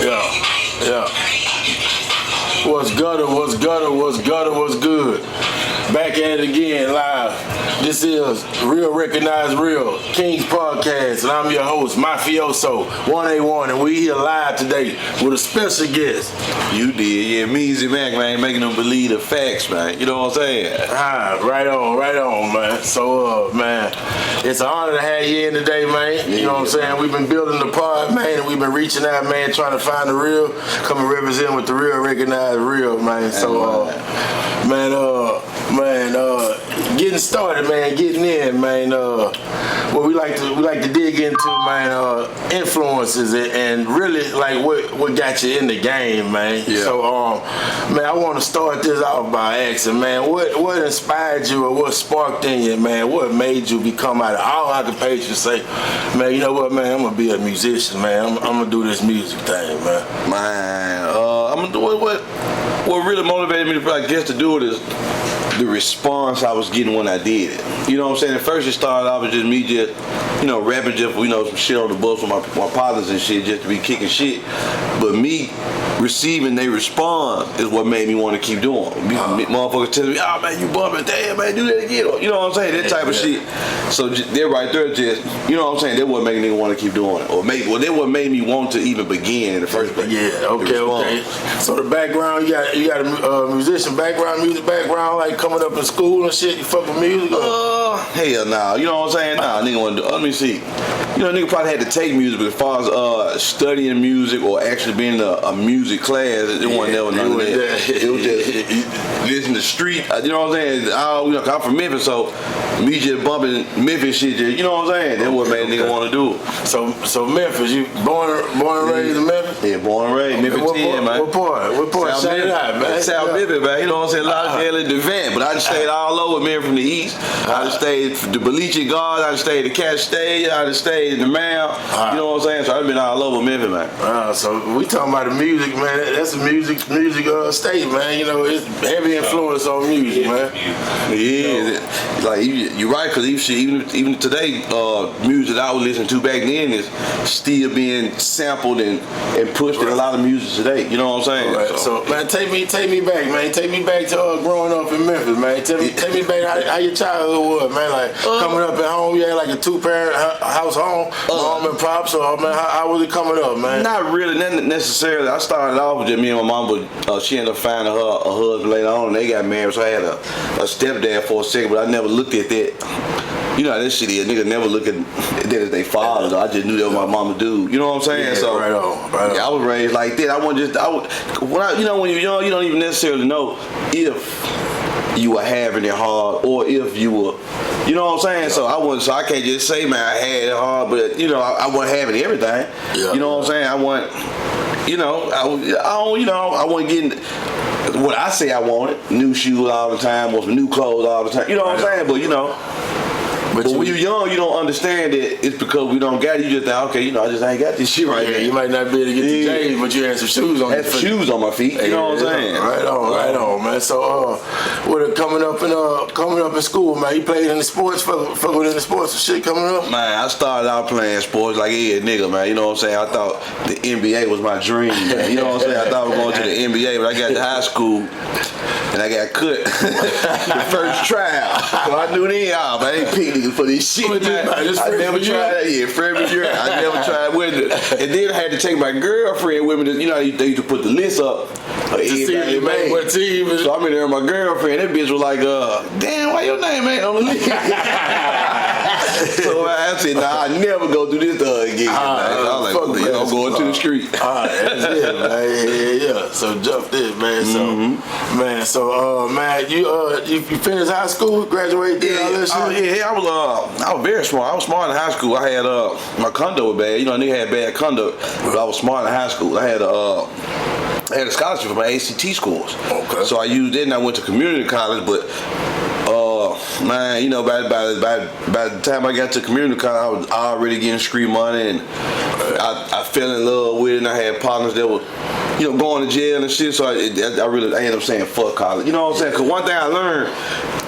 Yeah. What's gutter, what's gutter, what's gutter, what's good? Back at it again, live. This is Real Recognize Real, Kingz Podcast, and I'm your host, Mafioso 181, and we here live today with a special guest. You did, yeah, Measy Mac, man, making them believe the facts, man. You know what I'm saying? Right on, man. So, man, it's an honor to have you in today, man. You know what I'm saying? We've been building the pod, man, and we've been reaching out, man, trying to find the real, come and represent with the Real Recognize Real, man. So, getting started, man, getting in, man. What we like to dig into, man, influences and really like what got you in the game, man. Yeah. So, man, I want to start this off by asking, man, what inspired you or what sparked in you, man? What made you become out of all occupations say, man, you know what, man, I'm gonna be a musician, man. I'm gonna do this music thing, man. Man, I'm gonna do what really motivated me, I guess, to do it is the response I was getting when I did it. You know what I'm saying? At first it started off as just me rapping some shit on the bus with my partners and shit, just to be kicking shit. But me receiving their response is what made me want to keep doing. Motherfuckers telling me, oh man, you bumping, damn man, do that again. You know what I'm saying? That type of shit. So they're right there just, you know what I'm saying? That what made me want to keep doing it. That what made me want to even begin in the first place. Yeah, okay. So the background, you got a musician background, music background, like coming up in school and shit, you fuck with music? Hell nah. You know what I'm saying? Nah, nigga want to do, let me see. You know, nigga probably had to take music, but as far as studying music or actually being a music class, it wasn't never none of that. It was just listen to street. You know what I'm saying? I'm from Memphis, so me just bumping Memphis shit, you know what I'm saying? That what made nigga want to do it. So Memphis, you born and raised in Memphis? Yeah, born and raised. Memphis 10, man. What part? Shout it out, man. South Memphis, man. You know what I'm saying? Louderdale and Devant, but I just stayed all over, man, from the east. I just stayed the Beliche Guard, I just stayed the Cat Stage, I just stayed in the Mount. You know what I'm saying? So I've been all over Memphis, man. So we talking about the music, man. That's a music state, man. You know, it's heavy influence on music, man. Yeah, like you're right, because even today, music that I was listening to back then is still being sampled and pushed in a lot of music today. You know what I'm saying? Right. So man, take me back, man. Take me back to growing up in Memphis, man. Take me back how your childhood was, man. Like coming up at home, you had like a 2-parent house home, mom and pops. So man, how was it coming up, man? Not really, not necessarily. I started off with just me and my mom, but she ended up finding her a husband later on, and they got married. So I had a stepdad for a second, but I never looked at that. You know how this shit is. Nigga never look at that as they father. So I just knew that was my mama dude. You know what I'm saying? Yeah, so right on. Yeah, I was raised like that. When you're young, you don't even necessarily know if you were having it hard or if you were, you know what I'm saying? So I can't just say, man, I had it hard, but you know, I wasn't having everything. Yeah. You know what I'm saying? I wasn't getting what I say I wanted. New shoes all the time, or some new clothes all the time. You know what I'm saying? But you know. But when you're young, you don't understand that it's because we don't got it. You just think, okay, I just ain't got this shit right now. You might not be able to get the J's, but you had some shoes on your feet. Shoes on my feet. You know what I'm saying? Right on, man. So, coming up in school, man, you played in the sports, fuck with the sports and shit coming up? Man, I started out playing sports like a nigga, man. You know what I'm saying? I thought the NBA was my dream, man. You know what I'm saying? I thought I was going to the NBA, but I got to high school and I got cut the first trial. So I knew then, man, I ain't picked for this shit, man. I never tried that. Yeah, freshman year. I never tried with it. And then I had to take my girlfriend with me. You know, they used to put the list up. To see if you made what team. So I'm in there with my girlfriend. That bitch was like, damn, why your name ain't on the list? So I said, nah, I never go do this again. I was like, I'm going to the street. That's it, man. Yeah. So jump this, man. So, man, you finished high school, graduated, all that shit? Yeah, I was very smart. I was smart in high school. I had my conduct was bad. You know, nigga had bad conduct, but I was smart in high school. I had a scholarship for my ACT scores. Okay. So I used it, and I went to community college. But man, you know, by the time I got to community college, I was already getting street money, and I fell in love with it. And I had partners that were going to jail and shit. So I ended up saying fuck college. You know what I'm saying? Because one thing I learned,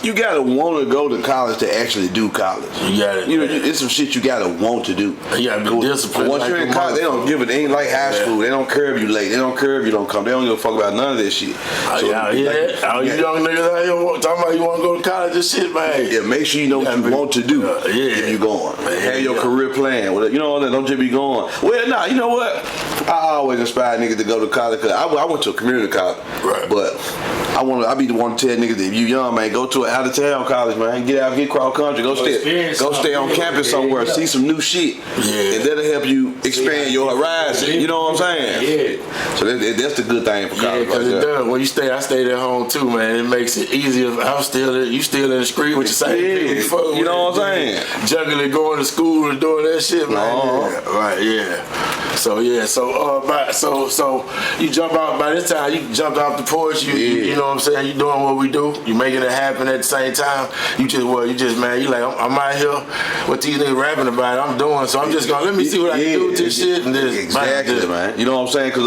you gotta want to go to college to actually do college. You got it. It's some shit you gotta want to do. You gotta be disciplined. Once you're in college, they don't give it. They ain't like high school. They don't curve you late. They don't curve you don't come. They don't give a fuck about none of this shit. So, you young niggas out here talking about you want to go to college and shit, man. Yeah, make sure you know what you want to do if you're going. Have your career plan. You know, don't just be going. Well, nah, you know what? I always inspire niggas to go to college because I went to a community college, right? But I be the one to tell niggas that if you young, man, go to an out of town college, man. Get out, get cross country, go stay on campus somewhere, see some new shit, and that'll help you expand your horizon. You know what I'm saying? Yeah. So that's the good thing for college. Yeah, because it does. When you stay, I stayed at home too, man. It makes it easier. You still in the street with your same people. You know what I'm saying? Juggling, going to school and doing that shit, man. Right, yeah. So you jump out. By this time, you jumped off the porch. You know what I'm saying? You doing what we do. You making it happen at the same time. You like, I'm out here. What these niggas rapping about? I'm doing. So I'm just gonna let me see what I can do with this shit and this. Exactly, man. You know what I'm saying? Cause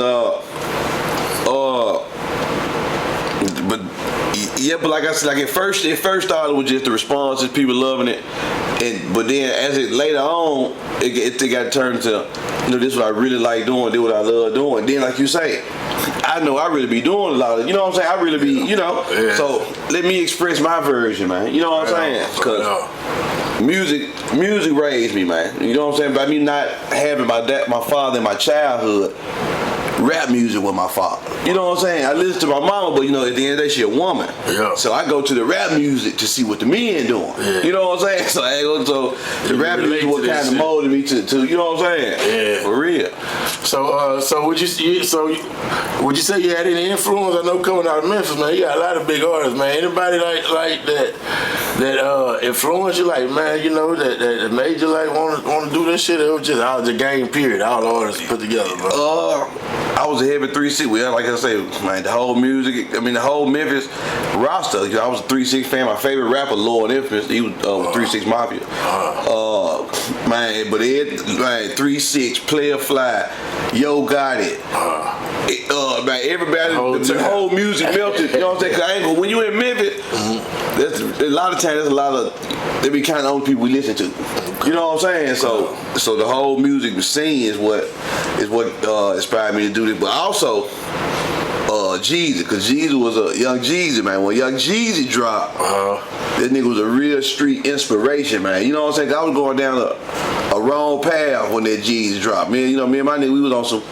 but like I said, like it first started with just the responses, people loving it, but then as it later on, it got turned to, this is what I really like doing, do what I love doing. Then like you say, I know I really be doing a lot of, you know what I'm saying? I really be, So let me express my version, man. You know what I'm saying? Because music raised me, man. You know what I'm saying? By me not having my father in my childhood, rap music with my father. You know what I'm saying? I listen to my mama, but at the end of the day, she a woman. Yeah. So I go to the rap music to see what the men doing. Yeah. You know what I'm saying? So the rap music what kind of molded me to, you know what I'm saying? Yeah. For real. So would you say you had any influence? I know coming out of Memphis, man, you got a lot of big artists, man. Anybody like that influenced you, like, man, that made you like want to do this shit? It was just out of the game period, all the artists put together, bro. I was a heavy 3-6. Well, like I say, man, the whole music, the whole Memphis roster. I was a 3-6 fan. My favorite rapper, Lord Memphis, he was 3-6 Mafia. Man, but 3-6, Player Fly, Yo Gotti. Man, everybody, the whole music melted. You know what I'm saying? Cause when you in Memphis, there's a lot of times they be kind of the only people we listen to. You know what I'm saying? So the whole music scene is what inspired me to do this. But also Jeezy, because Jeezy was a Young Jeezy, man. When Young Jeezy dropped, that nigga was a real street inspiration, man. You know what I'm saying? I was going down a wrong path when that Jeezy dropped. Me and my nigga, we was on some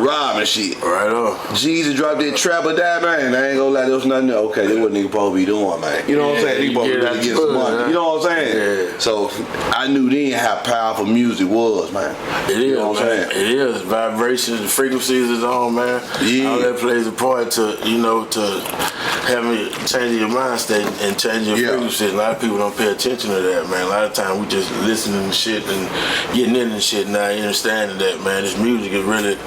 robbing shit. Right on. Jeezy dropped that Trap or Die, man. I ain't gonna lie, there was nothing there. Okay, that's what nigga supposed to be doing, man. You know what I'm saying? Nigga supposed to really get some money. You know what I'm saying? Yeah. So I knew then how powerful music was, man. It is, man. Saying? It is. Vibrations, the frequencies is on, man. Yeah. All that plays a part to having changing your mind state and changing your frequencies. A lot of people don't pay attention to that, man. A lot of times we just listening to shit and getting into shit, not understanding that, man. This music is really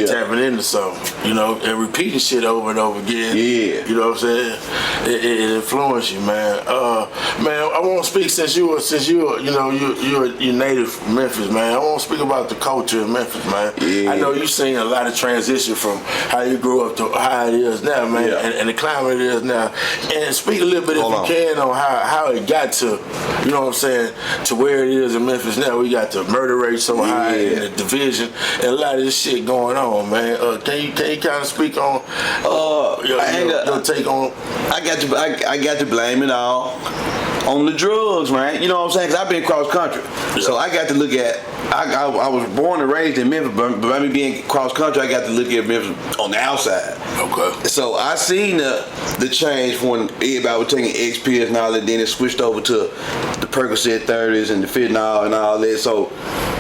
tapping into something, and repeating shit over and over again. Yeah. You know what I'm saying? It influences you, man. Man, I want to speak since you're native from Memphis, man. I want to speak about the culture of Memphis, man. Yeah. I know you've seen a lot of transition from how you grew up to how it is now, man, and the climate it is now. And speak a little bit, if you can, on how it got to, you know what I'm saying, to where it is in Memphis now. We got the murder rate so high and the division and a lot of this shit going on, man. Can you kind of speak on your take on? I got to blame it all on the drugs, man. You know what I'm saying? Because I've been cross country, so I got to look at. I was born and raised in Memphis, but by me being cross country, I got to look at Memphis on the outside. Okay. So I seen the change when everybody was taking X pills and all that. Then it switched over to the Percocet 30s and the fentanyl and all that. So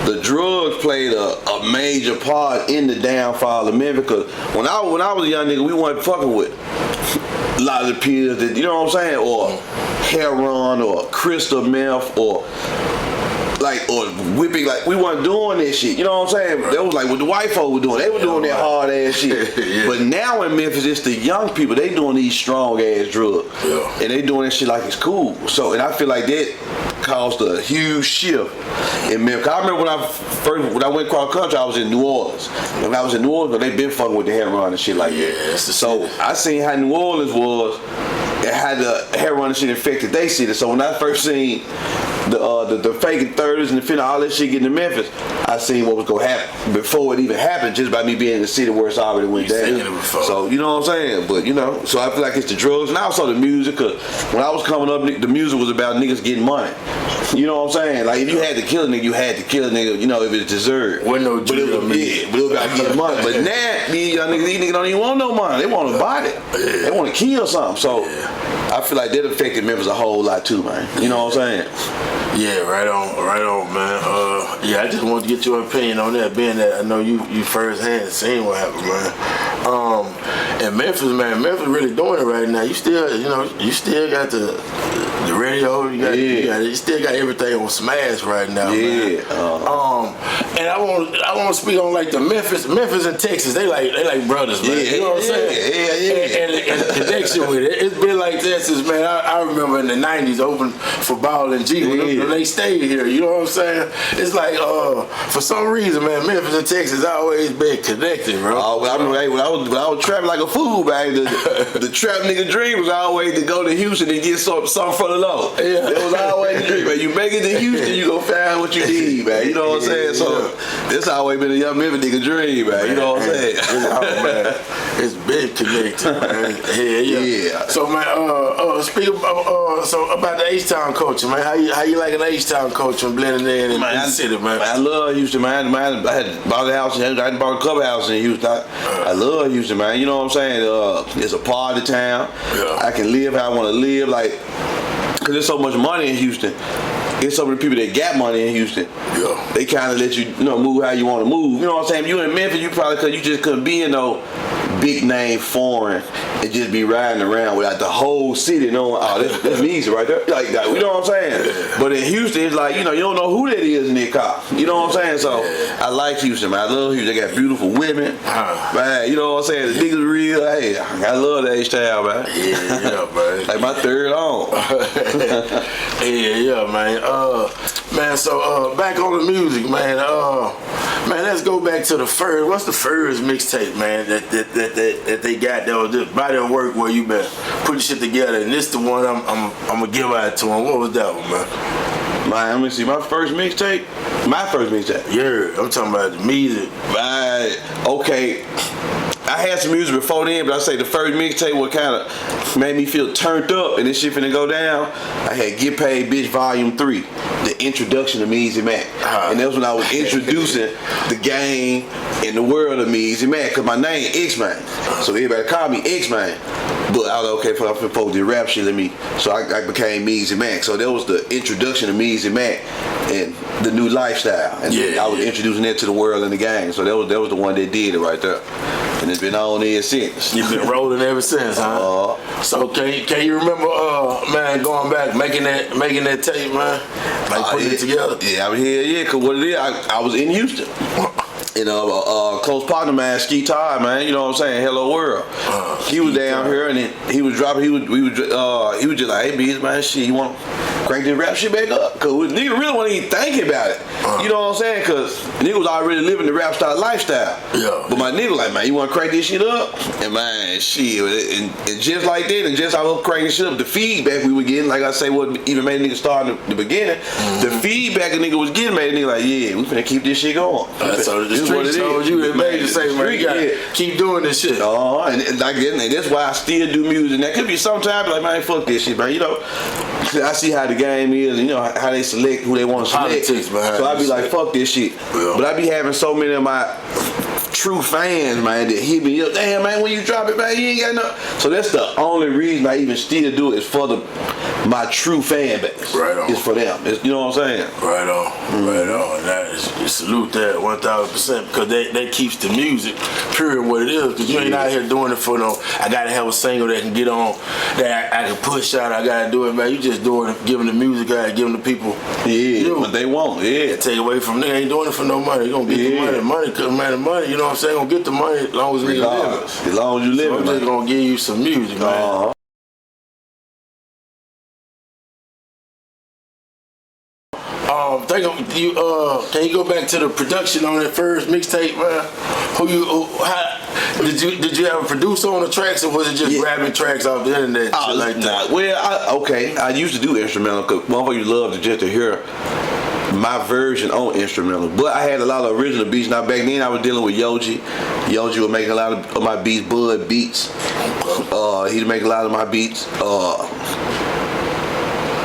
the drugs played a major part in the downfall of Memphis. Because when I was a young nigga, we weren't fucking with a lot of the pills that, you know what I'm saying, or heroin or crystal meth or like, or whipping, like, we weren't doing this shit. You know what I'm saying? Right. That was like what the white folk were doing. They were doing that hard ass shit. Yeah. But now in Memphis, it's the young people. They doing these strong ass drugs. Yeah. And they doing that shit like it's cool. So, and I feel like that caused a huge shift in Memphis. I remember when I went across the country, I was in New Orleans. When I was in New Orleans, they been fucking with the heroin and shit like that. So I seen how New Orleans was and how the heroin and shit infected they city. So when I first seen the fake 30s and the fentanyl, all that shit getting to Memphis, I seen what was gonna happen before it even happened, just by me being in the city where it's already went down. So you know what I'm saying? But you know, so I feel like it's the drugs and also the music. Cause when I was coming up, the music was about niggas getting money. You know what I'm saying? Like if you had to kill a nigga, you had to kill a nigga. You know if it's deserved. Wasn't no but it was about getting money. But now these young niggas, don't even want no money. They want a body. They want to kill something. So I feel like that affected Memphis a whole lot too, man. You know what I'm saying? Yeah, right on, man. I just wanted to get your opinion on that, being that I know you firsthand seen what happened, man. And Memphis really doing it right now. You still got the radio. You still got everything on smash right now, man. And I want to speak on like the Memphis and Texas. They like brothers, man. You know what I'm saying? And the connection with it. It's been like that since, man. I remember in the '90s open for Ball and G when they stayed here. You know what I'm saying? It's like for some reason, man, Memphis and Texas always been connected, bro. When I was trapping like a fool, back the trap nigga dream was always to go to Houston and get something for the low. Yeah. That was always the dream, man. You make it to Houston, you gonna find what you need, man. You know what I'm saying? So this always been a young Memphis nigga dream, man. You know what I'm saying? It's been connected, man. Yeah. So man, speak about the H-Town culture, man. How you like an H-Town culture and blending in the city, man? I love Houston, man. I had bought a house. I had bought a clubhouse in Houston. I love Houston, man. You know what I'm saying? It's a party town. Yeah. I can live how I want to live, like, cause there's so much money in Houston. There's so many people that got money in Houston. Yeah. They kind of let you move how you want to move. You know what I'm saying? If you in Memphis, you probably cause you just couldn't be in no big name foreign and just be riding around without the whole city knowing, that's easy right there. Like that, you know what I'm saying? Yeah. But in Houston, it's like, you don't know who that is in that car. You know what I'm saying? So I like Houston, man. I love Houston. They got beautiful women. Man, you know what I'm saying? The niggas real. Hey, I love the H-Town, man. Yeah, man. Like my third on. Yeah, man. Man, so back on the music, man. Man, let's go back to the first. What's the first mixtape, man, that they got that was just body of work where you been putting shit together, and this the one I'm gonna give out to him. What was that one, man? Man, let me see. My first mixtape. Yeah, I'm talking about the music. Right. Okay. I had some music before then, but I say the first mixtape what kind of made me feel turned up and this shit finna go down. I had Get Paid Bitch Volume 3, the introduction to Meezy Mac. And that was when I was introducing the game in the world of Meezy Mac, cause my name X-Man. So everybody called me X-Man. But I was like, okay, I'm supposed to do rap shit, so I became Meezy Mac. So that was the introduction to Meezy Mac and the new lifestyle. And I was introducing that to the world and the gang. So that was the one that did it right there. And it's been on there since. You've been rolling ever since, huh? So can you remember, man, going back, making that tape, man? Like putting it together? Yeah, I was here, cause what it is, I was in Houston. You know, close partner, man, Ski Todd, man. You know what I'm saying? Hello World. He was down here, and he was dropping. He was just like, hey, Bees, man, shit, you want to crank this rap shit back up? Cause nigga really wasn't even thinking about it. You know what I'm saying? Cause nigga was already living the rap star lifestyle. Yeah. But my nigga like, man, you want to crank this shit up? And man, shit, and just like that, and just I was cranking shit up, the feedback we were getting, like I say, what even made a nigga start in the beginning. The feedback a nigga was getting made a nigga like, yeah, we finna keep this shit going. So the street told you it made you say, man, you gotta keep doing this shit. And that's why I still do music. And that could be sometimes like, man, fuck this shit, man. You know, I see how the game is, and you know how they select who they want to select. Politics, man. So I be like, fuck this shit. Yeah. But I be having so many of my true fans, man, that hit me up. Damn, man, when you drop it, man, you ain't got no. So that's the only reason I even still do it is for my true fan base. Right on. It's for them. You know what I'm saying? Right on. Right on. And that is, you salute that 1,000% because that keeps the music period what it is. Because you ain't out here doing it for no. I gotta have a single that can get on, that I can push out. I gotta do it, man. You just doing it, giving the music out, giving the people. Yeah, what they want. Yeah. Take away from nigga. Ain't doing it for no money. You gonna get the money. Money comes man. Money. You know what I'm saying? Gonna get the money as long as nigga live. As long as you live. So I'm just gonna give you some music, man. Can you go back to the production on that first mixtape, man? Did you ever produce on the tracks, or was it just grabbing tracks off the internet? Like that? Well, I used to do instrumental because motherfuckers love to hear my version on instrumental, but I had a lot of original beats. Now back then I was dealing with Yoji. Yoji would make a lot of my beats, Bud Beats. He'd make a lot of my beats.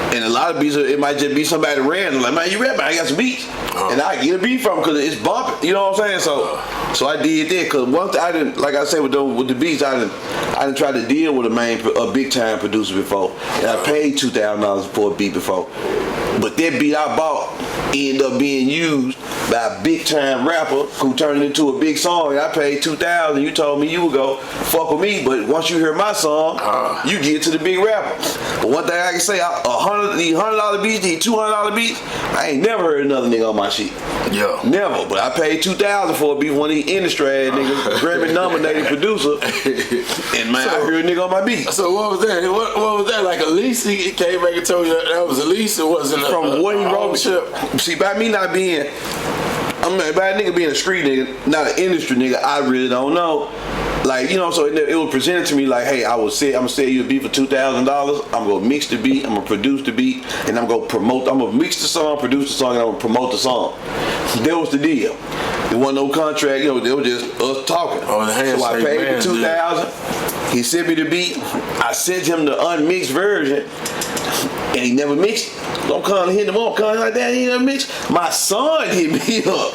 And a lot of beats, it might just be somebody random, like, man, you rap, man, I got some beats. And I get a beat from because it's bumping, you know what I'm saying? So I did that because once I didn't, like I said with the beats, I didn't try to deal with a big time producer before. And I paid $2,000 for a beat before. But that beat I bought ended up being used by a big time rapper who turned it into a big song. And I paid $2,000. You told me you would go fuck with me, but once you hear my song, you get to the big rapper. But one thing I can say, these $100 beats, these $200 beats, I ain't never heard another nigga on my shit. Yeah. Never. But I paid $2,000 for a beat, one of these industry ass niggas, Grammy nominated producer. And man, I heard a nigga on my beat. So what was that? What was that? Like a lease? He came back and told you that was a lease? It wasn't from what he wrote. See, by me not being, by a nigga being a street nigga, not an industry nigga, I really don't know. Like, you know, so it was presented to me like, hey, I'm gonna sell you a beat for $2,000. I'm gonna mix the beat, I'm gonna produce the beat, and I'm gonna mix the song, produce the song, and I'm gonna promote the song. That was the deal. There wasn't no contract, you know, they were just us talking. So I paid the $2,000. He sent me the beat. I sent him the unmixed version, and he never mixed it. Don't come hit him up, come like that. He never mixed. My son hit me up.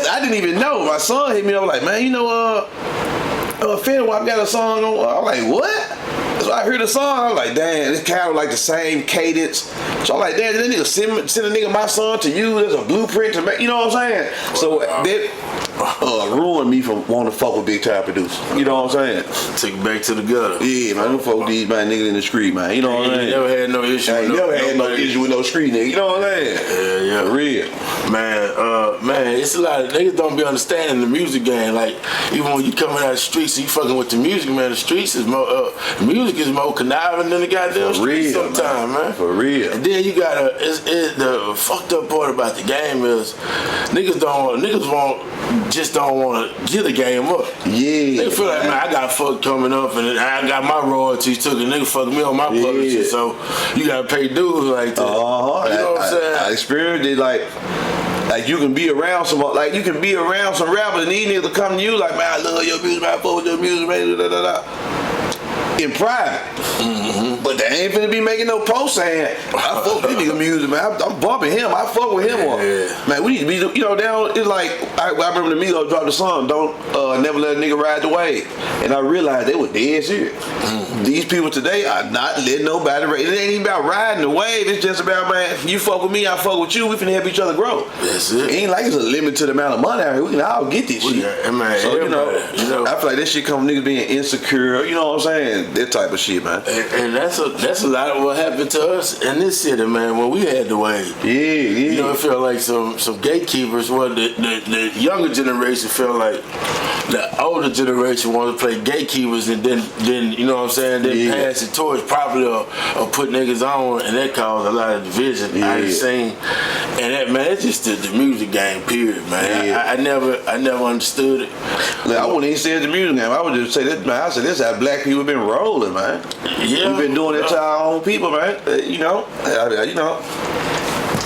I didn't even know. My son hit me up like, man, you know, Federal, I've got a song on. I'm like, what? So I heard the song, I'm like, damn, it's kind of like the same cadence. So I'm like, damn, that nigga send a nigga my song to you as a blueprint to make, you know what I'm saying? So that ruined me from wanting to fuck with big time producers. You know what I'm saying? Took it back to the gutter. Yeah, man, don't fuck with these man niggas in the street, man. You know what I'm saying? Never had no issue. I ain't never had no issue with no street nigga. You know what I'm saying? Yeah. For real. Man, it's a lot of niggas don't be understanding the music game. Like, even when you coming out of the streets, you fucking with the music, man. The streets is more, the music is more conniving than the goddamn streets sometimes, man. For real. And then you gotta, the fucked up part about the game is niggas don't want to get the game up. Yeah. They feel like, man, I got fuck coming up and I got my royalties took and nigga fuck me on my publishing, so you gotta pay dues like that. You know what I'm saying? I experienced it like you can be around some rappers and these niggas come to you like, man, I love your music, man, I fuck with your music, man, da da da. In private. But they ain't finna be making no post saying, I fuck with this nigga music, man. I'm bumping him. I fuck with him. Man, we need to be, you know, down. It's like, I remember the Migos dropped the song, Don't Never Let a Nigga Ride the Wave. And I realized they were dead serious. These people today are not letting nobody ride. It ain't even about riding the wave. It's just about, man, you fuck with me, I fuck with you. We finna help each other grow. That's it. It ain't like it's a limit to the amount of money out here. We can all get this shit. Man, so, you know, I feel like that shit come from niggas being insecure. You know what I'm saying? That type of shit, man. And that's a lot of what happened to us in this city, man, when we had the wave. Yeah. You know, it felt like some gatekeepers. Well, the younger generation felt like the older generation wanted to play gatekeepers and then you know what I'm saying, then pass the torch properly or put niggas on, and that caused a lot of division out of the scene. And that, man, it's just the music game, period, man. I never understood it. Like, I wouldn't even say it's the music game. I would just say this, man. I said this is how black people been rolling, man. Yeah, we've been doing it to our own people, man. You know.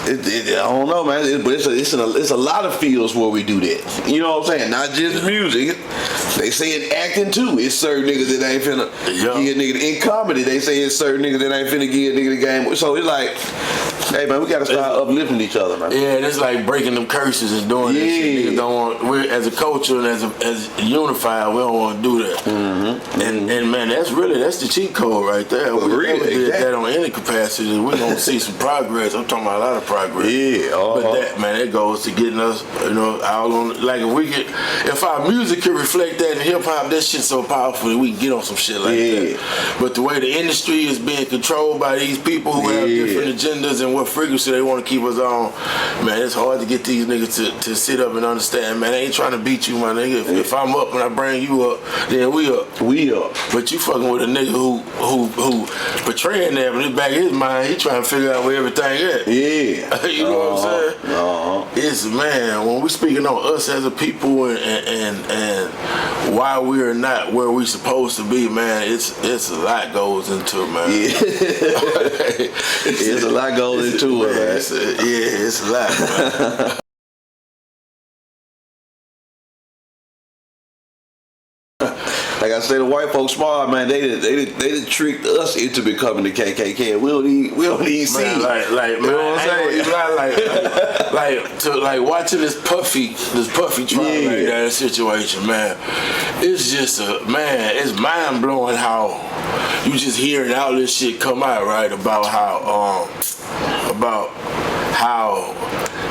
I don't know, man. But it's a lot of fields where we do that. You know what I'm saying? Not just music. They say in acting too. It's certain niggas that ain't finna give a nigga. In comedy, they say it's certain niggas that ain't finna give a nigga the game. So it's like, hey man, we gotta start uplifting each other, man. Yeah, it's like breaking them curses and doing that shit. Niggas don't want. We're as a culture and as unified, we don't want to do that. Mm-hmm. And man, that's the cheat code right there. Well, we really, did that on any capacity. We're gonna see some progress. I'm talking about a lot of progress. Yeah, but that man, that goes to getting us, all on. Like if our music can reflect that in hip hop, that shit's so powerful that we can get on some shit like that. But the way the industry is being controlled by these people who have different agendas and what frequency they want to keep us on, man, it's hard to get these niggas to sit up and understand, man, I ain't trying to beat you, my nigga. If I'm up and I bring you up, then we up. We up. But you fucking with a nigga who portraying that, but in the back of his mind, he trying to figure out where everything is. Yeah. You know what I'm saying? It's, man, when we speaking on us as a people and why we are not where we supposed to be, man, it's a lot goes into it, man. Yeah. It's a lot goes into it, man. It's a lot, man. Like I said, the white folks smart, man. They did tricked us into becoming the KKK. We don't even see. Man, like, you know what I'm saying? Like watching this puffy trial like that situation, man. It's just it's mind blowing how you just hearing all this shit come out, right? About how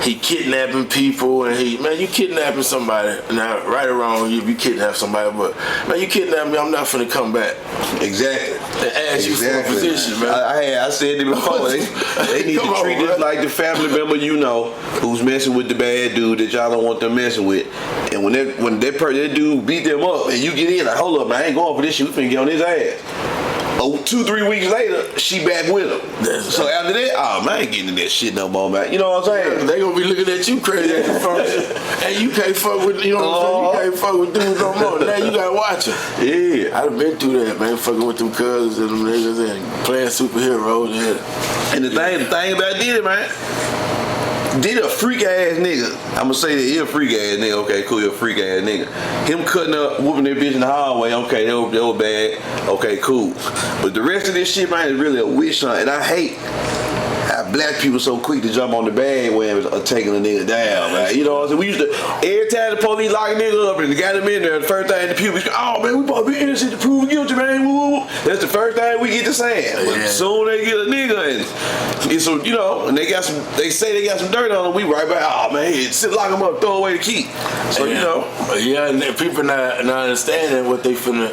he kidnapping people and you kidnapping somebody. Now, right or wrong, you kidnap somebody, but man, you kidnap me, I'm not finna come back. Exactly. And ask you for a position, man. I said it before. They need to treat this like the family member who's messing with the bad dude that y'all don't want them messing with. And when that dude beat them up and you get in, like, hold up, man, I ain't going for this shit. We finna get on his ass. 2-3 weeks later, she back with him. So after that, man, I ain't getting in that shit no more, man. You know what I'm saying? They gonna be looking at you crazy at the first. And you can't fuck with, you know what I'm saying? You can't fuck with dudes no more. Now you gotta watch it. Yeah. I done been through that, man. Fucking with them cousins and them niggas and playing superheroes. And the thing about it, man, did a freak ass nigga. I'ma say that he a freak ass nigga. Okay, cool, he a freak ass nigga. Him cutting up, whooping that bitch in the hallway. Okay, that was bad. Okay, cool. But the rest of this shit, man, is really a witch hunt, and I hate how black people so quick to jump on the bandwagon of taking a nigga down, man. You know what I'm saying? We used to, every time the police lock a nigga up and got him in there, the first thing the people go, oh man, we supposed to be innocent to prove guilty, man. Woo. That's the first thing we get to saying. But soon they get a nigga and it's so, and they say they got some dirt on him, we right back, oh man, lock him up, throw away the key. So and people not understanding what they finna.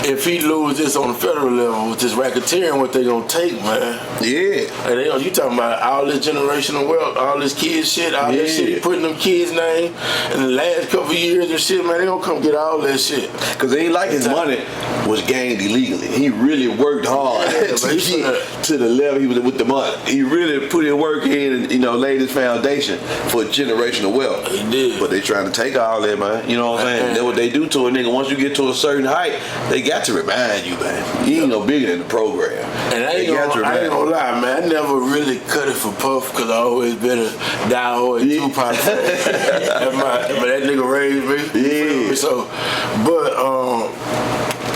If he lose this on the federal level with this racketeering, what they gonna take, man? Yeah. And you talking about all this generational wealth, all this kid shit, all that shit he put in them kids' name in the last couple of years and shit, man. They gonna come get all that shit. Cause they ain't like his money was gained illegally. He really worked hard to get to the level he was with the money. He really put in work in and laid his foundation for generational wealth. He did. But they trying to take all that, man. You know what I'm saying? That's what they do to a nigga. Once you get to a certain height, they got to remind you, man. You ain't no bigger than the program. And I ain't gonna lie, man. I never really cut it for Puff because I always been a diehard Tupac fan. But that nigga raised me. Yeah. So, but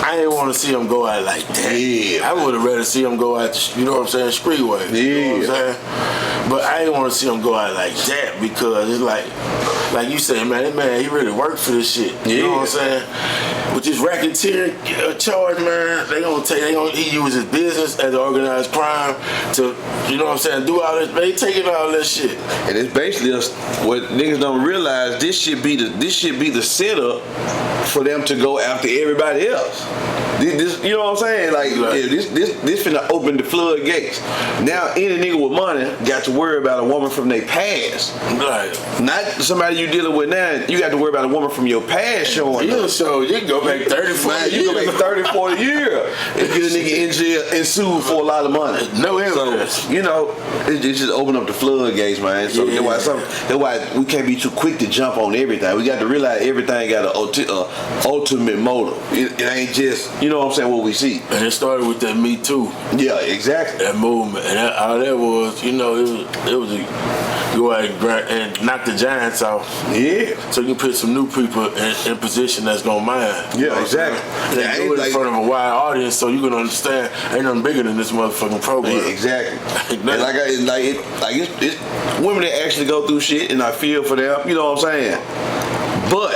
I didn't want to see him go out like that. Yeah. I would have rather see him go out, streetway. Yeah. You know what I'm saying? But I didn't want to see him go out like that because it's like you say, man, that man, he really worked for this shit. You know what I'm saying? With this racketeering charge, man, he use his business as organized crime to, you know what I'm saying, do all this. They taking all that shit. And it's basically what niggas don't realize. This should be the setup for them to go after everybody else. This, you know what I'm saying? This finna open the floodgates. Now any nigga with money got to worry about a woman from their past. Right. Not somebody you dealing with now, you got to worry about a woman from your past showing up. So you can go back 30, 40 You years. can make 30, 40 years and get a nigga in jail and sued for a lot of money. No evidence. So, you know, it just open up the floodgates, man. So that's why we can't be too quick to jump on everything. We got to realize everything got an ultimate motive. It ain't just, you know what I'm saying, what we see. And it started with that Me Too. Yeah, exactly. That movement. And all that was, you know, it was a go out and knock the giants off. Yeah. So you can put some new people in position that's gonna mind. Yeah, exactly. And do it in front of a wide audience so you can understand ain't nothing bigger than this motherfucking program. Yeah, exactly. And it's women that actually go through shit, and I feel for them. You know what I'm saying? But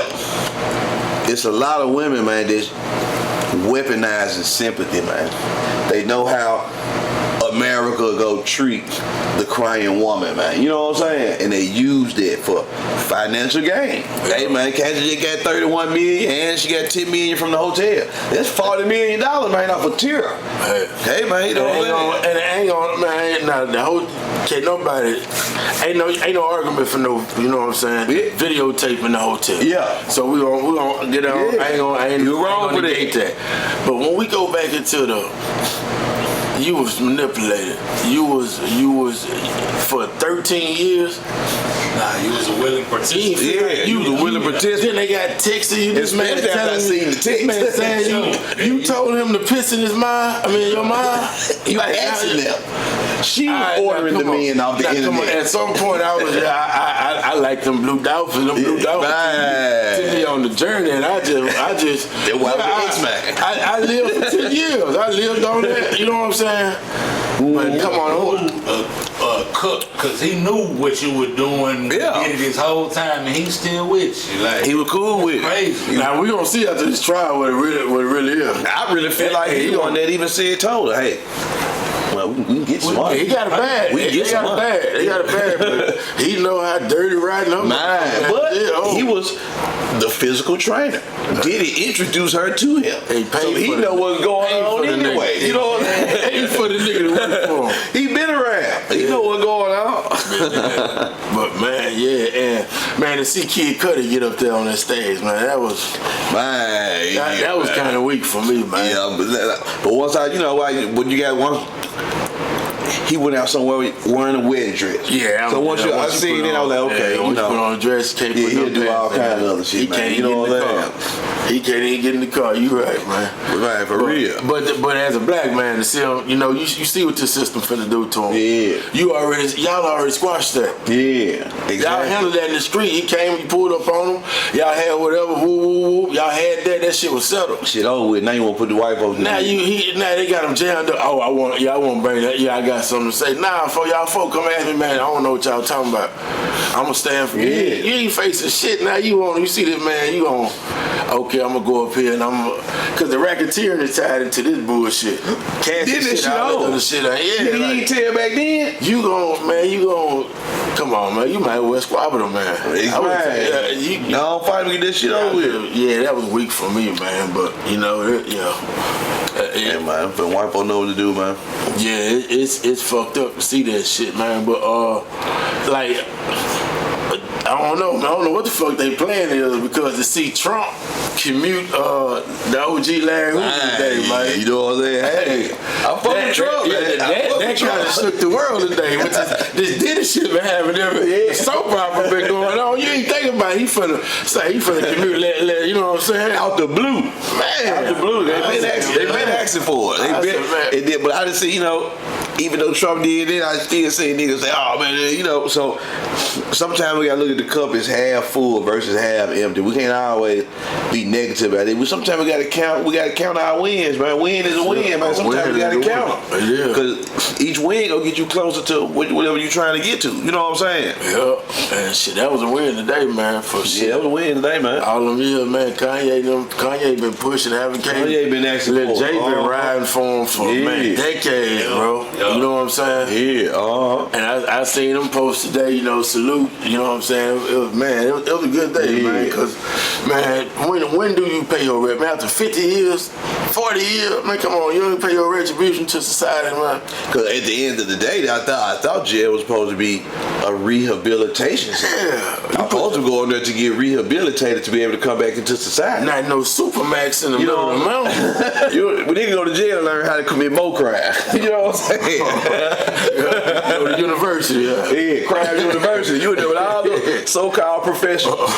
it's a lot of women, man, that's weaponizing sympathy, man. They know how America go treat the crying woman, man. You know what I'm saying? And they use that for financial gain. Hey, man, Kansas just got 31 million and she got 10 million from the hotel. That's $40 million, man, off a tear. Hey, man, you know what I'm saying? And it ain't on, man, now the whole, can't nobody, ain't no argument for no, you know what I'm saying? Yeah. Videotaping the hotel. Yeah. So we gonna get on, Yeah. I ain't You wrong gonna with negate that. But when we go back into you was manipulated. You was for 13 years. Nah, you was a willing participant. Yeah, you was a willing participant. Then they got texting you. This man Especially after I seen the text. man saying you told him to piss in his mind. I mean your mind. You Like, asking them. She was Alright, ordering the men off the come on. internet. At some point, I was I like them blue dolphins. Them blue dolphins took me on the journey, and I just That was the X-Man. I lived for 10 years. I lived on that. You know what I'm saying? But come on, Cook, because he knew what you were doing. Yeah. He did it this whole time, and he's still with you. Like, He was cool with it. crazy. now we gonna see after this trial what it really is. I really feel like he one that even told her, hey, well, we can get some money. He got it bad. We can get They some got it money. bad. They got it bad. But he know how dirty riding up. But he was the physical trainer. Did he introduce her to him? He paid So he for know the- what's going paid on for the anyway. nigga. You know what I'm saying? Ain't for the nigga to work for him. He been around. He know what's going on. But man, yeah, and man, to see Kid Cudi get up there on that stage, man, that was that was kind of weak for me, man. Yeah, but once when you got one, he went out somewhere wearing a wedding dress. Yeah. So once I seen it, I was like, okay, once you put on a dress, can't put he'll no do all pants kind of in. other shit, He man. can't You know even what get in the I'm car. He can't even get in the car. You right, man. Right, for real. But as a black man, to see him, you know, you see what this system finna do to him. Yeah. Y'all already squashed that. Yeah, exactly. Y'all handled that in the street. He came, he pulled up on him. Y'all had whatever, woo, woo, woo. Y'all had that. That shit was settled. Shit over with. Now you want to put the white folks in Now there. they got him jammed up. Oh, I want to bring that. Yeah, I got something to say. Nah, for y'all folk come at me, man. I don't know what y'all talking about. I'ma stand for you. Yeah. You ain't facing shit. Now you see this man. You gon' okay? I'm gonna go up here and cause the racketeering is tied into this bullshit. Cash Did this shit on? other shit. Yeah, You like, ain't tell back then. you gon' come on, man. You might well squabble them, man. Right. No, don't fight to get this shit over with. Yeah, that was weak for me, man. But you know, Yeah, man. For white folks know what to do, man. yeah, it's fucked up to see that shit, man. But like, I don't know. I don't know what the fuck they plan is because to see Trump commute the OG Larry Hoover today, man. You know what I'm saying? Hey, I'm fucking Trump, man. That kind of shook the world today. With this Diddy shit been having every soap opera been going on. You ain't thinking about it. He finna commute Larry, you know what I'm saying? Out the blue. Man. Out the blue. They've been asking for it. It did, but I just see, even though Trump did it, I still see niggas say, oh man, so sometimes we gotta look at the cup as half full versus half empty. We can't always be negative about it. Sometimes we gotta count our wins, man. Win is a win, man. Sometimes we gotta count them. Yeah. Because each win gonna get you closer to whatever you're trying to get to. You know what I'm saying? Yeah. And shit, that was a win today, man, for shit. Yeah, that was a win today, man. All them years, man, Kanye been pushing, advocating. Kanye been asking Lil for it. Jay been riding for him for, man, decades, bro. Yeah. You know what I'm saying? Yeah, And I seen them post today, you know, salute, you know what I'm saying? It was a good day, man, because, man, when do you pay your rep? Man, after 50 years, 40 years, man, come on, you don't pay your retribution to society, man. because at the end of the day, I thought jail was supposed to be a rehabilitation center. Yeah. I'm supposed to go in there to get rehabilitated to be able to come back into society. Not no Supermax in the middle of the mountain. We need to go to jail and learn how to commit more crime. You know what I'm saying? Go to university, Yeah, crime university. You there with all the so-called professionals.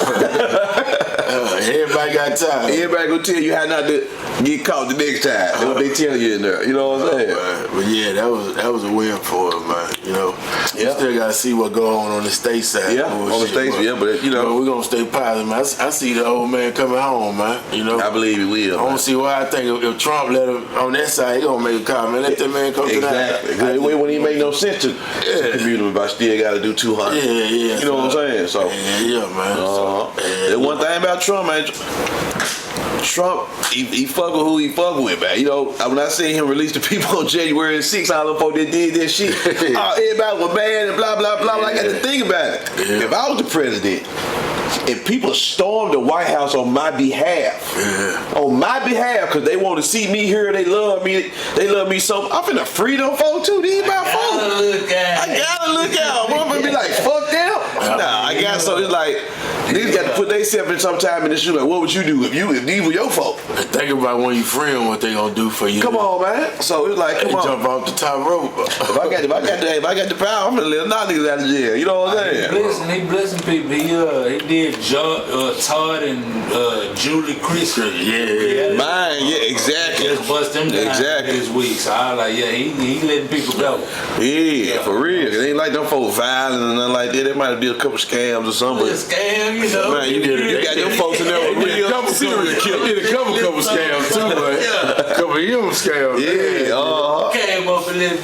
Everybody got time. Everybody gonna tell you how not to get caught the next time. That's what they tell you in there. You know what I'm saying? But yeah, that was a win for him, man. You know, you still gotta see what go on the state side. Yeah, on the state side. Yeah, but you know, we're gonna stay positive, man. I see the old man coming home, man. You know, I believe he will. I don't see why. I think if Trump let him on that side, he gonna make a call, man. Let that man come to that. Exactly. It wouldn't even make no sense to the community, but I still got to do 200. Yeah. You know what I'm saying? So yeah, man. The one thing about Trump, man. Trump, he fuck with who he fuck with, man. You know, when I see him release the people on January 6th, all the folks that did that shit, everybody was mad and blah, blah, blah. I got to think about it. Yeah. If I was the president, and people stormed the White House on my behalf, because they want to see me here, they love me so. I'm finna free them folks too. These my folks. I gotta look out. I'm gonna be like, fuck them. Nah, I got so it's like these got to put themselves in some time in the shoe. Like, what would you do if these were your folks? Think about when you free them, what they gonna do for you. Come on, man. So it's like, come on, jump off the top rope. if I got the power, I'm gonna let not niggas out of jail. You know what I'm saying? He blessing people. He did Todd and Julie Christie. Yeah. Mine, yeah, exactly. Just bust them down this week. So I was like, yeah, he letting people go. Yeah, for real. It ain't like them folks violent and nothing like that. There might be a couple scams or something. A scam, you know. Man, you got them folks in there with real serial killers. Did a couple scams too, man. A couple of them scams. Yeah, Came up and let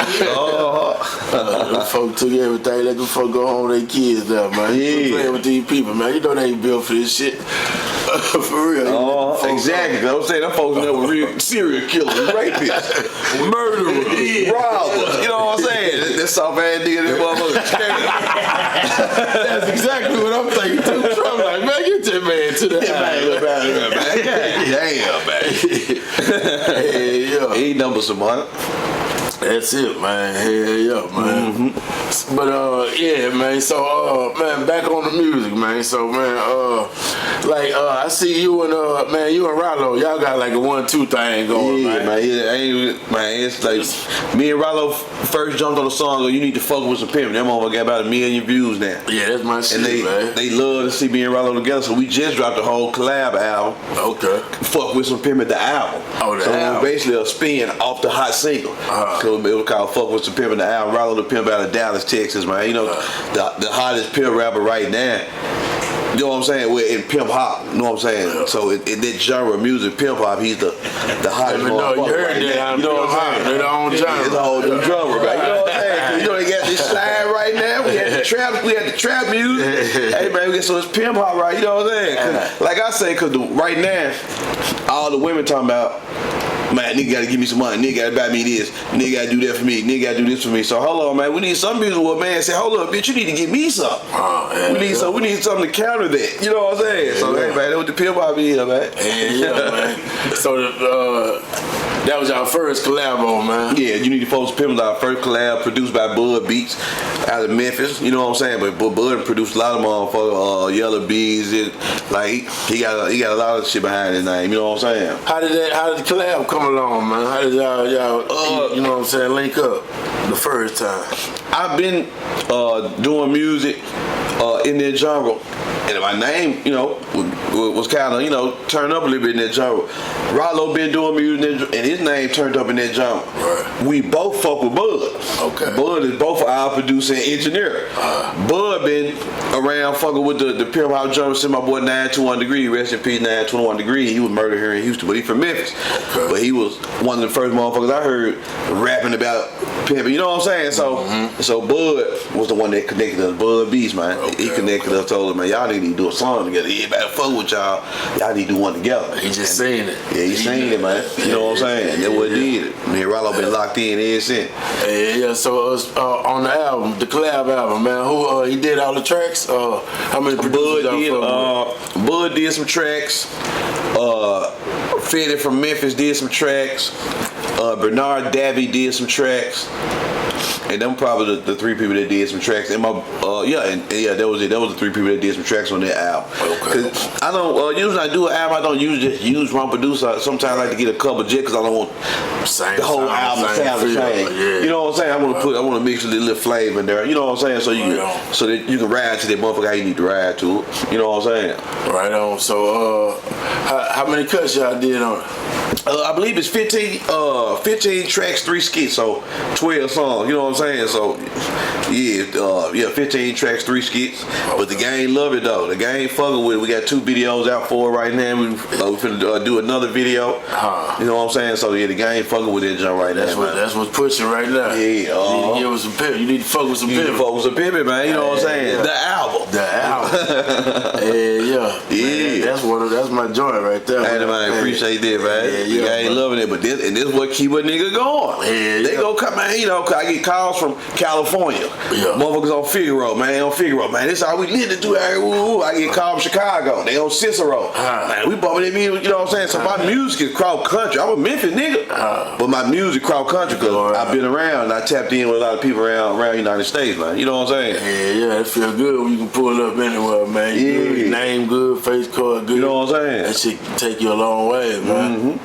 Them folk took everything. Let them folk go home with their kids now, man. You playing with these people, man. You know they ain't built for this shit. For real. Exactly. I'm saying them folks in there with real serial killers, rapists, murderers, robbers. You know what I'm saying? That soft ass nigga, that motherfucker. That's exactly what I'm thinking too. Trump like, man, get that man to the Damn, man. He ain't number some money. That's it, man. Hell yeah, man. But yeah, man. So man, back on the music, man. So man, I see you and man, you and Rollo, y'all got like a 1-2 thing going, yeah, man. It's like me and Rollo first jumped on the song. You need to fuck with some Pimp. That motherfucker got about 1 million views now. Yeah, that's my shit, and they love to see me and Rollo together. So we just dropped a whole collab album. Okay. Fuck with some Pimp at the album. Oh, the album. It was basically a spin off the hot single. So it was called Fuck with some Pimp at the album. Rollo the Pimp out of Dallas, Texas, man. You know, the hottest Pimp rapper right now. You know what I'm saying? We're in Pimp Hop. You know what I'm saying? So in that genre of music, Pimp Hop, he's the hottest motherfucker. You heard that. You know what I'm saying? They're their own genre. It's a whole new genre, man. You know what I'm saying? You know they got this slide right now. We had the trap music. Hey man, we got so it's Pimp Hop, right? You know what I'm saying? Like I say, cause right now, all the women talking about, man, nigga gotta give me some money. Nigga gotta buy me this. Nigga gotta do that for me. Nigga gotta do this for me. So hold on, man. We need some music where man say, hold up, bitch, you need to give me something. We need something to counter that. You know what I'm saying? So hey, man, that was the Pimp Hop here, man. Yeah, man. So that was our first collabo, man. Yeah, you need to post Pimp, our first collab produced by Bud Beats out of Memphis. You know what I'm saying? But Bud produced a lot of motherfuckers, Yellow Bees. He got a lot of shit behind his name. You know what I'm saying? How did the collab come along, man? How did y'all you know what I'm saying, link up the first time? I've been doing music in that genre, and my name, you know, was kind of, you know, turned up a little bit in that genre. Rollo been doing music, and his name turned up in that genre. Right. We both fuck with Bud. Okay. Bud is both our producer and engineer. Bud been around fucking with the Pimp Hop genre since my boy 921 Degree, rest in peace, 921 Degree. He was murdered here in Houston, but he from Memphis. Okay. But he was one of the first motherfuckers I heard rapping about pimping. You know what I'm saying? So Bud was the one that connected us. Bud Beast, man. Okay. He connected us, told us, man, y'all need to do a song together. Everybody fuck with y'all. Y'all need to do one together. He just saying it. Yeah, he seen it, man. You know what I'm saying? That's what he did. Me and Rollo been locked in ever since. Yeah. So on the album, the collab album, man, who he did all the tracks? How many producers? Bud did some tracks. Fetty from Memphis did some tracks. Bernard Davy did some tracks. And them probably the three people that did some tracks. And that was it. That was the three people that did some tracks on that album. Okay. Cause I don't usually when I do an album, I don't use one producer. Sometimes I like to get a couple just because I don't want the whole album to sound the same. Yeah. You know what I'm saying? I want to mix a little flavor in there. You know what I'm saying? So that you can ride to that motherfucker how you need to ride to it. You know what I'm saying? Right on. So how many cuts y'all did on it? I believe it's 15 tracks, 3 skits, so 12 songs. You know what I'm saying? So yeah, 15 tracks, 3 skits. But the gang love it though. The gang fucking with it. We got 2 videos out for it right now. We finna do another video. You know what I'm saying? So yeah, the gang fucking with it right now. That's what's pushing right now. Yeah. You need to give us some pimp. You need to fuck with some pimp. Focus on Pimp, man. You know what I'm saying? Yeah. The album. Yeah. Man, that's my joint right there. Hey, man, I appreciate that, man. You ain't loving it, but this what keep a nigga going. They gonna come, man. You know, 'cause I get calls from California. Motherfuckers on Figaro, man. This how we live to do. I get calls from Chicago. They on Cicero. Man, we bumping that music. You know what I'm saying? So my music is cross country. I'm a Memphis nigga, but my music cross country because I've been around. And I tapped in with a lot of people around the United States, man. You know what I'm saying? Yeah. It feel good when you can pull up anywhere, man. Your name good, face card good. You know what I'm saying? That shit can take you a long way, man.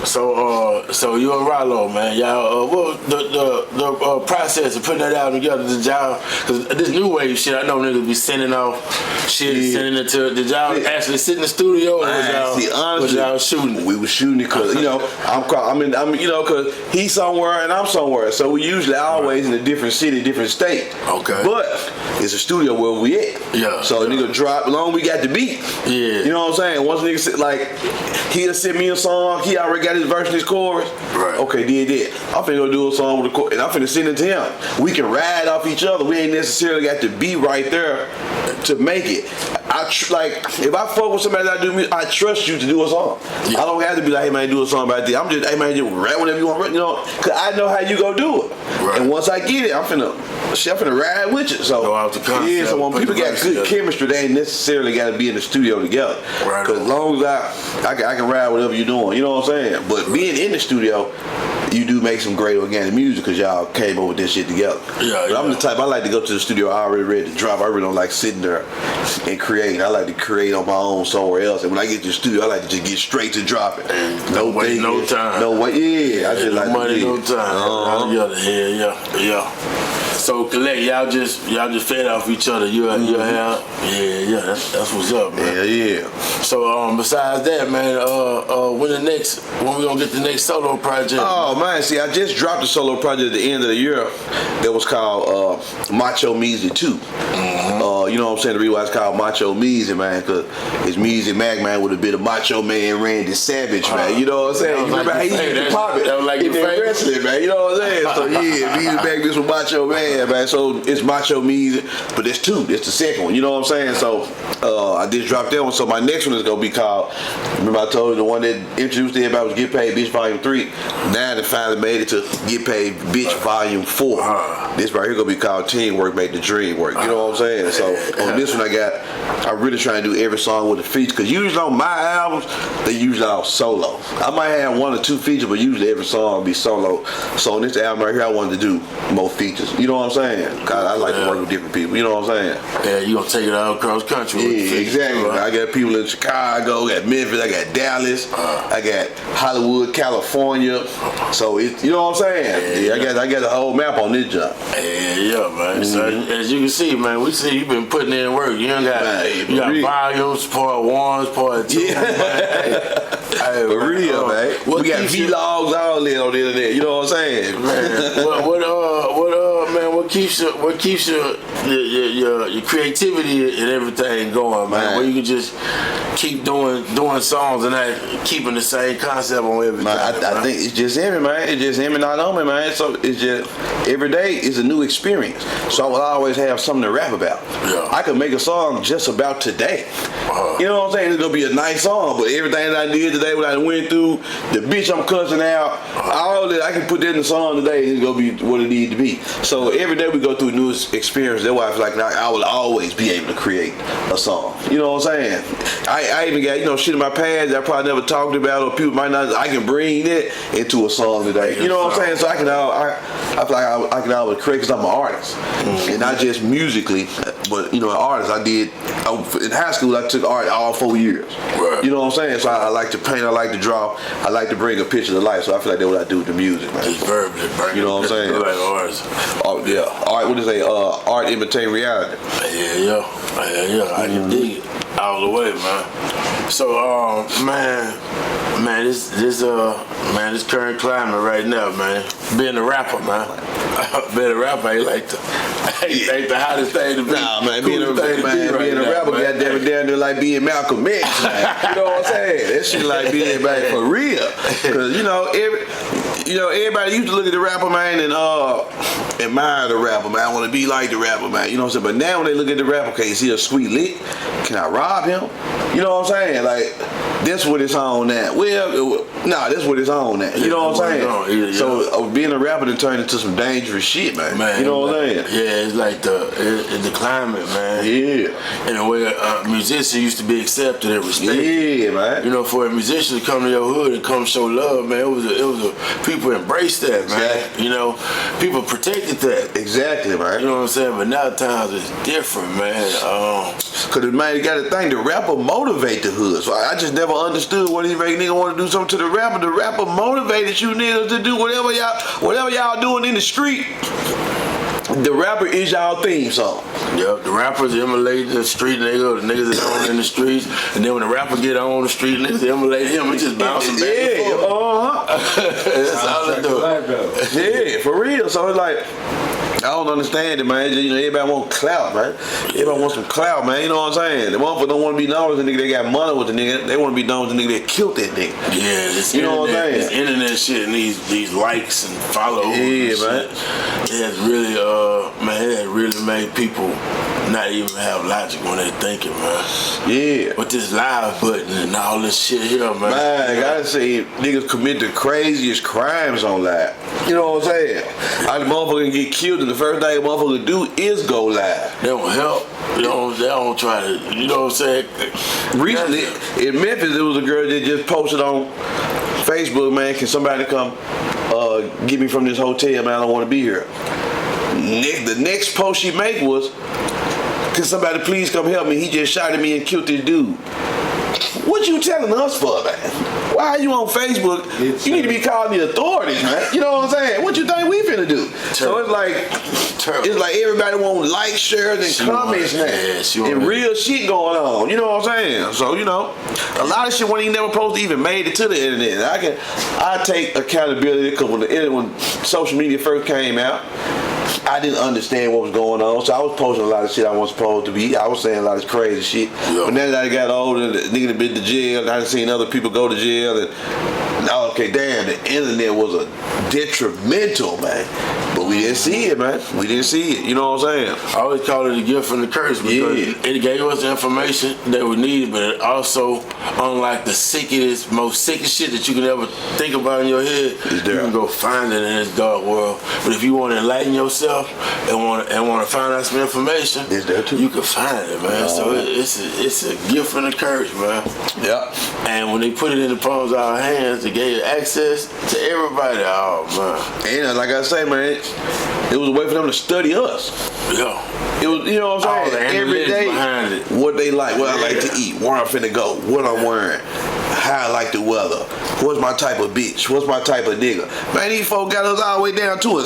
So you and Rollo, man, y'all. What the process of putting that album together? Did y'all? Cause this new wave shit, I know niggas be sending off shit, sending it to. Did y'all actually sit in the studio, or was y'all shooting? We was shooting it because I'm you know, because he's somewhere and I'm somewhere, so we usually always in a different city, different state. Okay. But it's a studio where we at. Yeah. So nigga drop long we got the beat. Yeah. You know what I'm saying? Once nigga sit, like he'll send me a song, he already got his verse and his chorus. Right. Okay, did that. I'm finna go do a song with the chorus and I'm finna send it to him. We can ride off each other. We ain't necessarily got the beat right there to make it. If I fuck with somebody that I do music, I trust you to do a song. Yeah. I don't have to be like, hey man, do a song about this. I'm just, hey man, just rap whatever you want, you know, cause I know how you go do it. Right. And once I get it, I'm finna ride with you. So go out the concept, so when people got good chemistry, they ain't necessarily got to be in the studio together. Right. Cause as long as I can ride whatever you're doing, you know what I'm saying. But being in the studio, you do make some great organic music because y'all came up with this shit together. But I'm the type, I like to go to the studio already ready to drop. I really don't like sitting there and creating. I like to create on my own somewhere else. And when I get to the studio, I like to just get straight to dropping. No wait, no time. No wait, yeah. I just like money, no time. Yeah. So collect, y'all just fed off each other. You have, that's what's up, man. Yeah. So besides that, man, when we gonna get the next solo project? Oh man, see, I just dropped a solo project at the end of the year that was called Macho Measy 2. You know what I'm saying? The reason why it's called Macho Measy, man, because it's Measy Mac, man, with a bit of Macho Man Randy Savage, man. You know what I'm saying? You remember how he used to pop it? That was like your favorite wrestling, man. You know what I'm saying? So yeah, Measy Mac, this was Macho Man, man. So it's Macho Measy, but there's 2. It's the second one. You know what I'm saying? So I just dropped that one. So my next one is gonna be called. Remember I told you the one that introduced everybody was Get Paid Bitch Volume 3. Now they finally made it to Get Paid Bitch Volume 4. This right here gonna be called Teamwork Make the Dream Work. You know what I'm saying? So on this one I really try to do every song with a feature, because usually on my albums they usually all solo. I might have 1 or 2 features, but usually every song will be solo. So on this album right here I wanted to do more features. You know what I'm saying? Cause I like to work with different people. You know what I'm saying? Yeah, you gonna take it out across country. Yeah, exactly. Right? I got people in Chicago, I got Memphis, I got Dallas, I got Hollywood, California. So it, you know what I'm saying? I got the whole map on this job. Yeah, man. So as you can see, man, we see you've been putting in work. You got volumes, part 1s, part 2. Hey, for real, man. We got vlogs all there on the internet. You know what I'm saying? Man, what your creativity and everything going, man? Where you can just keep doing songs and not keeping the same concept on everything. I think it's just him, man. It's just him and not on me, man. So it's just every day is a new experience. So I will always have something to rap about. Yeah. I could make a song just about today. You know what I'm saying? It's gonna be a nice song, but everything that I did today, what I went through, the bitch I'm cussing out, all that, I can put that in the song today. It's gonna be what it needs to be. So every day we go through a new experience. That's why I feel like I will always be able to create a song. You know what I'm saying? I even got shit in my past that I probably never talked about, or people might not. I can bring it into a song today. You know what I'm saying? So I feel like I can always create because I'm an artist, and not just musically, but an artist. I did in high school. I took art all 4 years. Right. You know what I'm saying? So I like to paint. I like to draw. I like to bring a picture to life. So I feel like that's what I do with the music, man. Just verbally, you know what I'm saying? Like artists. Oh yeah. Art. What do they say? Art imitating reality. Yeah. I can dig it all the way, man. So, this current climate right now, man. Being a rapper, man. Being a rapper ain't the hottest thing to be. Nah, man. Being a rapper, goddamn it, down there like being Malcolm X, man. You know what I'm saying? That shit like being back for real. Cause everybody used to look at the rapper, man, and admire the rapper, man. I want to be like the rapper, man. You know what I'm saying? But now when they look at the rapper, okay, is he a sweet lick? Can I rob him? You know what I'm saying? Like, that's what it's on now. Well, that's what it's on now. You know what I'm saying? Yeah. So being a rapper done turned into some dangerous shit, man. You know what I'm saying? Yeah, it's like the climate, man. Yeah. In a way, musicians used to be accepted and respected. Yeah, man. You know, for a musician to come to your hood and come show love, man, it was people embraced that, man. Exactly. You know, people protected that. Exactly, man. You know what I'm saying? But now times it's different, man. Cause man, you gotta think the rapper motivate the hood. So I just never understood what he make nigga want to do something to the rapper. The rapper motivated you niggas to do whatever y'all doing in the street. The rapper is y'all theme song. Yep, the rappers emulate the street nigga, the niggas that's on in the streets, and then when the rapper get on the street, niggas emulate him. It just bouncing back and forth. That's all it do. Yeah, for real. So it's like, I don't understand it, man. Just, everybody want clout, man. Everybody want some clout, man. You know what I'm saying? The motherfuckers don't want to be known as the nigga that got money with the nigga. They want to be known as the nigga that killed that nigga. Yeah, this know what I'm saying? This internet shit and these likes and follows. Yeah, and man. It has really, it has really made people not even have logic when they thinking, man. Yeah. With this live button and all this shit here, man. Man, I gotta say, niggas commit the craziest crimes on live. You know what I'm saying? How the motherfucker get killed and the first thing a motherfucker do is go live. They don't help. They don't try to, you know what I'm saying? Recently, in Memphis, there was a girl that just posted on Facebook, man, can somebody come get me from this hotel, man, I don't want to be here. The next post she made was, can somebody please come help me? He just shot at me and killed this dude. What you telling us for, man? Why are you on Facebook? You need to be calling the authorities, man. You know what I'm saying? What you think we finna do? So it's like everybody want likes, shares, and comments now. And real shit going on. You know what I'm saying? So, a lot of shit when he never supposed to even made it to the internet. I take accountability because when social media first came out, I didn't understand what was going on, so I was posting a lot of shit I wasn't supposed to be. I was saying a lot of crazy shit. Yeah. But now that I got older, the nigga been to jail, and I done seen other people go to jail, and okay, damn, the internet was a detrimental, man. But we didn't see it, man. We didn't see it. You know what I'm saying? I always call it a gift and a curse because it gave us the information that we needed, but it also, unlike the most sickest shit that you can ever think about in your head, you can go find it in this dark world. But if you want to enlighten yourself and want to find out some information, it's there too. You can find it, man. So it's a gift and a curse, man. Yeah. And when they put it in the palms of our hands, it gave access to everybody. Oh man. And like I say, man, it was a way for them to study us. Yeah. It was, you know what I'm saying? Every day, what they like, what I like to eat, where I'm finna go, what I'm wearing. how I like the weather. What's my type of bitch? What's my type of nigga? Man, these folks got us all the way down to a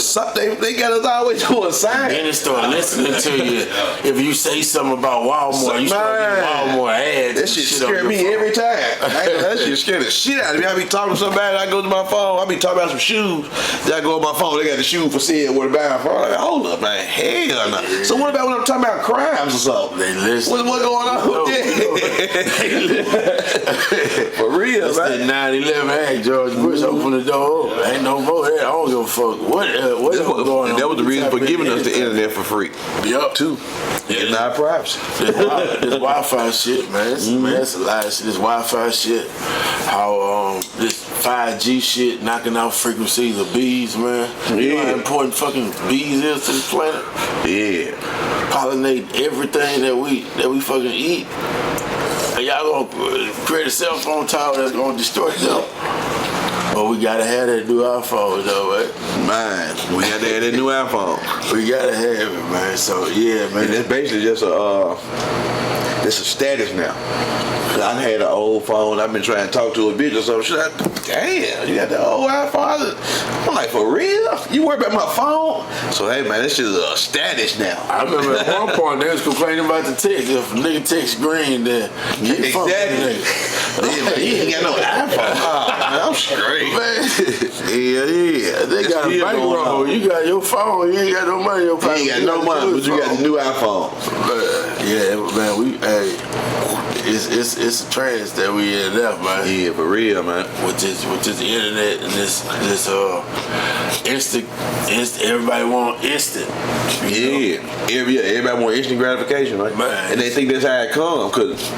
they got us all the way to a sign. Then they start listening to you. If you say something about Walmart, you start getting Walmart ads. That shit scare me every time. That shit scare the shit out of me. I be talking to somebody, I go to my phone, I be talking about some shoes. Then I go on my phone, they got the shoe for sale with a buying for. Like, hold up, man. Hell no. So what about when I'm talking about crimes or something? They listen. What's going on with that? For real, That's man. that 9/11 act. George Bush opened the door. Ain't no more there. I don't give a fuck. What going on? That was the reason for giving us the internet for free. Yup. Too. Getting our privacy. This Wi-Fi shit, man. Man, that's a lot of shit. This Wi-Fi shit. How this 5G shit knocking out frequencies of bees, man. You know how important fucking bees is to the planet? Yeah. Pollinate everything that we fucking eat. And y'all gonna create a cell phone tower that's gonna destroy them. But we gotta have that new iPhone though, right? Man, we got to have that new iPhone. We gotta have it, man. So yeah, man. And it's basically just a status now. I had an old phone. I've been trying to talk to a bitch or something. Damn, you got the old iPhone? I'm like, for real? You worry about my phone? So hey, man, this shit is a status now. I remember at one point they was complaining about the text. If a nigga text green, then exactly. Yeah, he ain't got no iPhone. Oh, man, I'm straight. Man, yeah. They got a bankroll. You got your phone. You ain't got no money in your pocket. You ain't got no money, but you got the new iPhone. Yeah, man. It's a trance that we in now, man. Yeah, for real, man. With this internet and this instant, everybody want instant. Yeah, everybody want instant gratification, right? Man. And they think that's how it comes, cause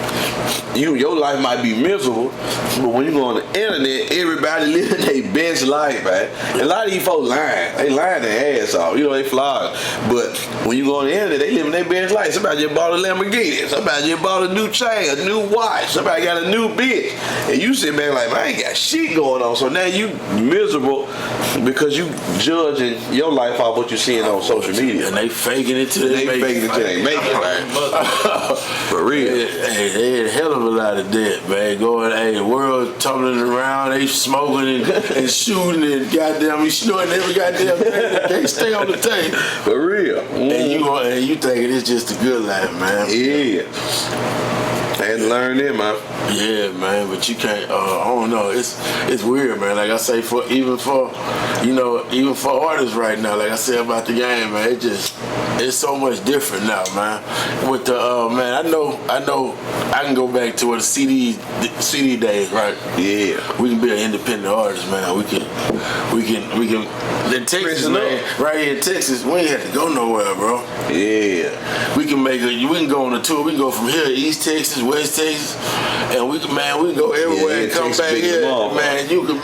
your life might be miserable, but when you go on the internet, everybody living their best life, man. And a lot of these folks lying. They lying their ass off. You know, they flawed. But when you go on the internet, they living their best life. Somebody just bought a Lamborghini. Somebody just bought a new chain, a new watch. Somebody got a new bitch. And you sit back like, man, I ain't got shit going on. So now you miserable because you judging your life off what you seeing on social media. And they faking it till they make it, man. For real. They had a hell of a lot of debt, man. Going, the world tumbling around, they smoking and shooting and goddamn, you snorting every goddamn thing. They can't stay on the table. For real. And you thinking it's just a good life, man. Yeah. I had to learn it, man. Yeah, man, but you can't. I don't know. It's weird, man. Like I say, even for artists right now. Like I said about the game, man. It's so much different now, man. With the man, I know. I can go back to the CD days, right? Yeah. We can be an independent artist, man. We can. In Texas, man, right here in Texas, we ain't have to go nowhere, bro. Yeah. We can go on a tour. We can go from here, East Texas, West Texas, and we can go everywhere and come back here, man. You can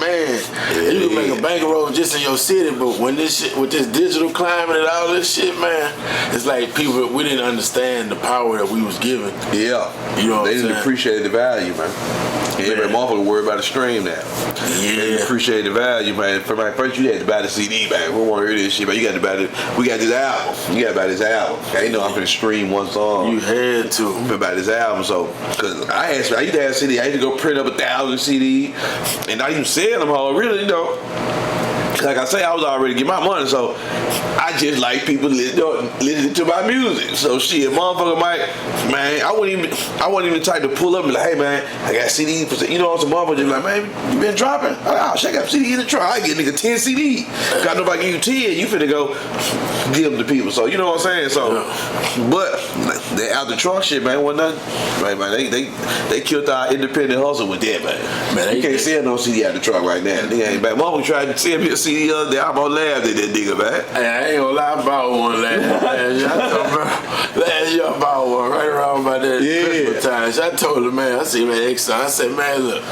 make a bankroll just in your city, but when this shit, with this digital climate and all this shit, man, it's like we didn't understand the power that we was given. Yeah. You know what they I'm didn't saying? appreciate the value, man. Every motherfucker worry about the stream now. Yeah. They didn't appreciate the value, man. For my first, you had to buy the CD, man. We want to hear this shit, man. You got to buy we got this album. You got to buy this album. I ain't know I'm finna stream one song. You had to. I'm finna buy this album, so cause I used to have CD. I used to go print up 1,000 CD, and not even sell them all. Really, like I say, I was already getting my money, so I just like people listening to my music. So shit, motherfucker man, I wasn't even the type to pull up and be like, hey man, I got CDs for sale. You know, some motherfucker just like, man, you been dropping? Oh shit, I got CD in the trunk. I get nigga 10 CD. Got nobody give you 10, you finna go give them to people. So you know what I'm saying? So, but the out the trunk shit, man, wasn't nothing. Right, man, they killed our independent hustle with that, man. You can't sell no CD out the trunk right now. Nigga ain't back. Motherfucker tried to sell me a CD the other day. I about laughed at that nigga, man. Hey, I ain't gonna lie, about one last year I bought one right around by that Christmas time. So I told the man, I said, man, look,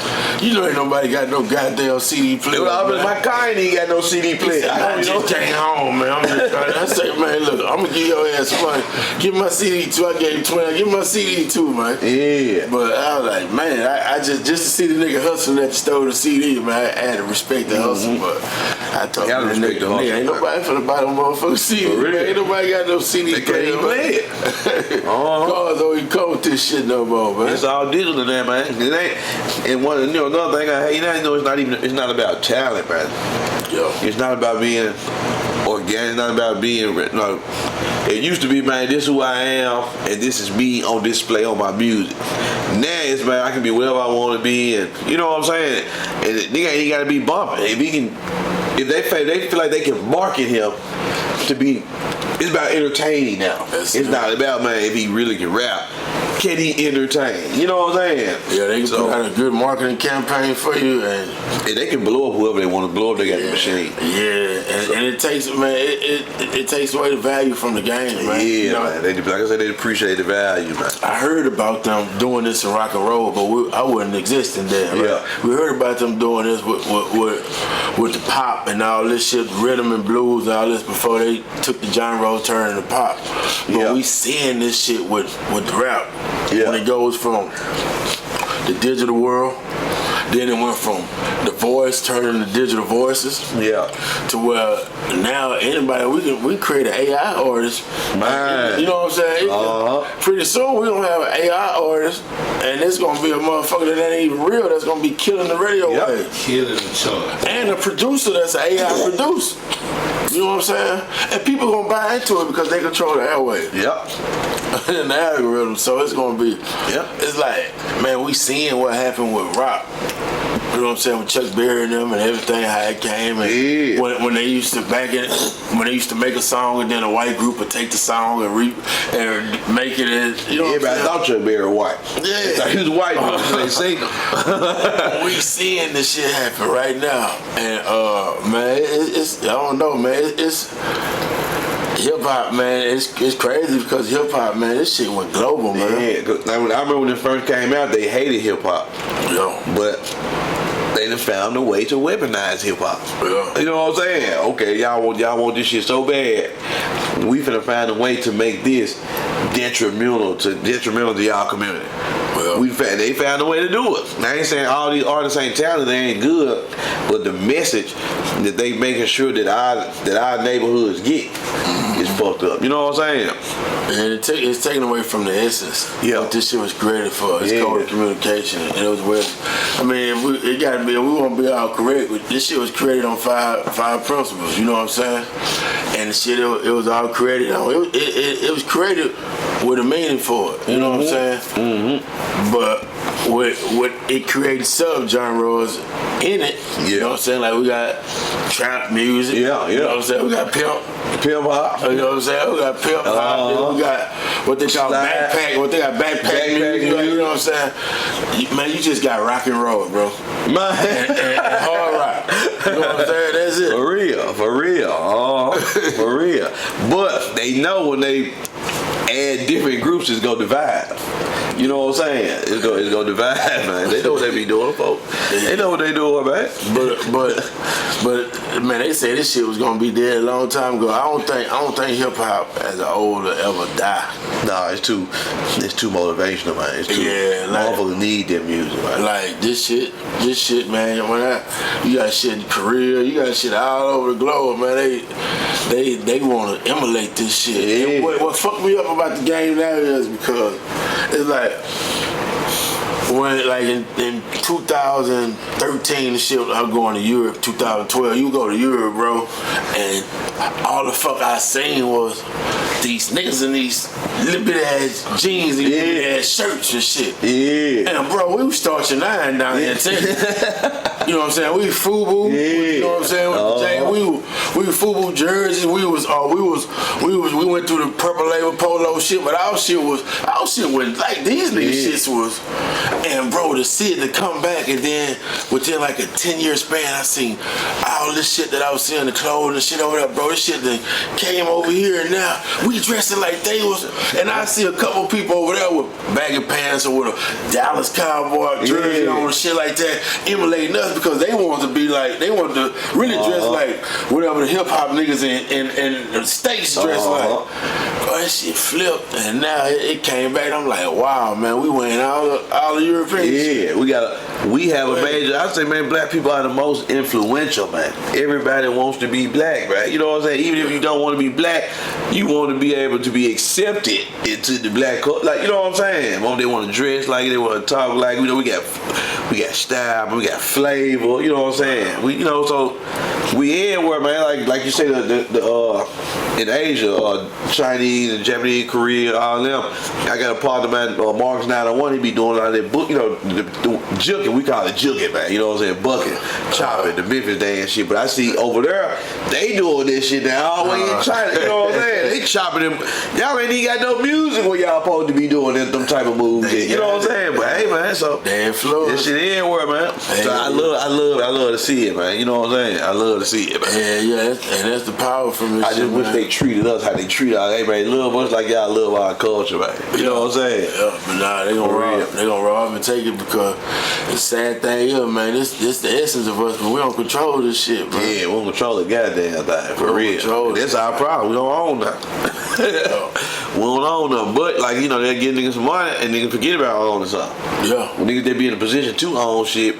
you know ain't nobody got no goddamn CD player. My car ain't even got no CD player. I just came home, man. I'm just trying to, I say, man, look, I'm gonna give your ass money. Give me my CD too. I gave you 20. Give me my CD too, man. Yeah. But I was like, man, I just to see the nigga hustle at the store to CD, man, I had to respect the hustle. But I told him, that nigga, ain't nobody finna buy them motherfucking CD. Ain't nobody got no CD. They can't even play it. Cars don't even come with this shit no more, man. It's all digital now, man. It ain't. And another thing I hate, it's not about talent, man. Yo. It's not about being organic. It's not about being. No. It used to be, man, this is who I am, and this is me on display on my music. Now it's, man, I can be whatever I want to be, and you know what I'm saying. And the nigga ain't got to be bumping. If they feel like they can market him to be, it's about entertaining now. It's not about, man, if he really can rap. Can he entertain? You know what I'm saying? Yeah, they can put out a good marketing campaign for you, and they can blow up whoever they want to blow up. They got the machine. Yeah, and it takes, man, it takes away the value from the game, man. Yeah, you know? man. Like I said, they appreciate the value, man. I heard about them doing this in rock and roll, but I wasn't existing there. Right? Yeah, we heard about them doing this with the pop and all this shit, rhythm and blues, and all this before they took the genre turn into pop. But we seeing this shit with the rap. Yeah. When it goes from the digital world, then it went from the voice turning to digital voices. Yeah. To where now anybody we create an AI artist. Man. You know what I'm saying? Pretty soon we gonna have an AI artist, and it's gonna be a motherfucker that ain't even real. That's gonna be killing the radio wave. Killing the chart. And a producer that's an AI producer. You know what I'm saying? And people gonna buy into it because they control the airwaves. Yep. And the algorithm, so it's gonna be. It's like, man, we seeing what happened with rock. You know what I'm saying, with Chuck Berry and them and everything, how it came, and when they used to when they used to make a song, and then a white group would take the song and make it as, you know. Everybody thought Chuck Berry was white. Yeah, he was white, but they sing him. We seeing this shit happen right now, and man, it's I don't know, man, it's. Hip hop, man, it's crazy because hip hop, man, this shit went global, man. Yeah, cause I remember when it first came out, they hated hip hop. Yeah. But they done found a way to weaponize hip hop. Yeah. You know what I'm saying? Okay, y'all want this shit so bad. We finna find a way to make this detrimental to y'all community. Well, they found a way to do it. Now I ain't saying all these artists ain't talented, they ain't good, but the message that they making sure that our neighborhoods get is fucked up. You know what I'm saying? And it's taken away from the essence. Yeah. What this shit was created for. It's code of communication, and it was I mean, it gotta be. We won't be all correct, but this shit was created on five principles. You know what I'm saying? And the shit, it was all created on. It was created with a meaning for it. You know what I'm saying? Mm-hmm. But what it created subgenres in it. You know what I'm saying? Like we got trap music. You know what I'm saying? We got pimp hop. You know what I'm saying? We got pimp hop. We got what they call backpack music. You know what I'm saying? Man, you just got rock and roll, bro. Man. And hard rock. You know what I'm saying? That's it. For real. For real. But they know when they add different groups, it's gonna divide. You know what I'm saying? It's gonna divide, man. They know what they be doing, folks. They know what they doing, man. But man, they say this shit was gonna be dead a long time ago. I don't think hip hop as an old will ever die. Nah, it's too motivational, man. It's too motherfuckers need that music, man. Like this shit, man. You got shit in Korea, you got shit all over the globe, man. They want to emulate this shit. Yeah. What fucked me up about the game now is because it's like when, like in 2013, the shit, I'm going to Europe. 2012, you go to Europe, bro, and all the fuck I seen was these niggas in these little bit ass jeans and little bit ass shirts and shit. Yeah. And bro, we was starching 9 down here too. You know what I'm saying? We FUBU. You know what I'm saying? We FUBU jerseys. We went through the purple label polo shit, but our shit was like these niggas shits was. And bro, to see it to come back, and then within like a 10-year span, I seen all this shit that I was seeing, the clothes and shit over there, bro. This shit that came over here, and now we dressing like they was, and I see a couple people over there with baggy pants or with a Dallas Cowboy jersey on and shit like that, emulating us because they want to be like, they want to really dress like whatever the hip hop niggas in the States dress like. Oh, that shit flipped, and now it came back. I'm like, wow, man, we went all the Europeans. Yeah, we have a major. I say, man, black people are the most influential, man. Everybody wants to be black, right? You know what I'm saying? Even if you don't want to be black, you want to be able to be accepted into the black culture. Like, you know what I'm saying? They want to dress like it, they want to talk like, you know, we got style, we got flavor. You know what I'm saying? So we in where, man, like you say, in Asia, Chinese and Japanese, Korea, all them. I got a partner, man, Mark's 901. He be doing all that book, you know, the juking. We call it juking, man. You know what I'm saying? Bucking, chopping, the Memphis day and shit. But I see over there, they doing this shit now all the way in China. You know what I'm saying? They chopping them. Y'all ain't even got no music when y'all supposed to be doing them type of moves. You know what I'm saying? But hey, man, so this shit in where, man. So I love to see it, man. You know what I'm saying? I love to see it, man. Yeah, and that's the power from this. I just wish they treated us how they treat our. Hey, man, love us like y'all love our culture, man. You know what I'm saying? Yeah, but nah, they gonna rob and take it because the sad thing is, man, this the essence of us, but we don't control this shit, bro. Yeah, we don't control the goddamn thing, for real. That's our problem. We don't own nothing. We don't own nothing. But, like, you know, they'll give niggas some money and niggas forget about owning something. Yeah. When niggas, they be in a position to own shit,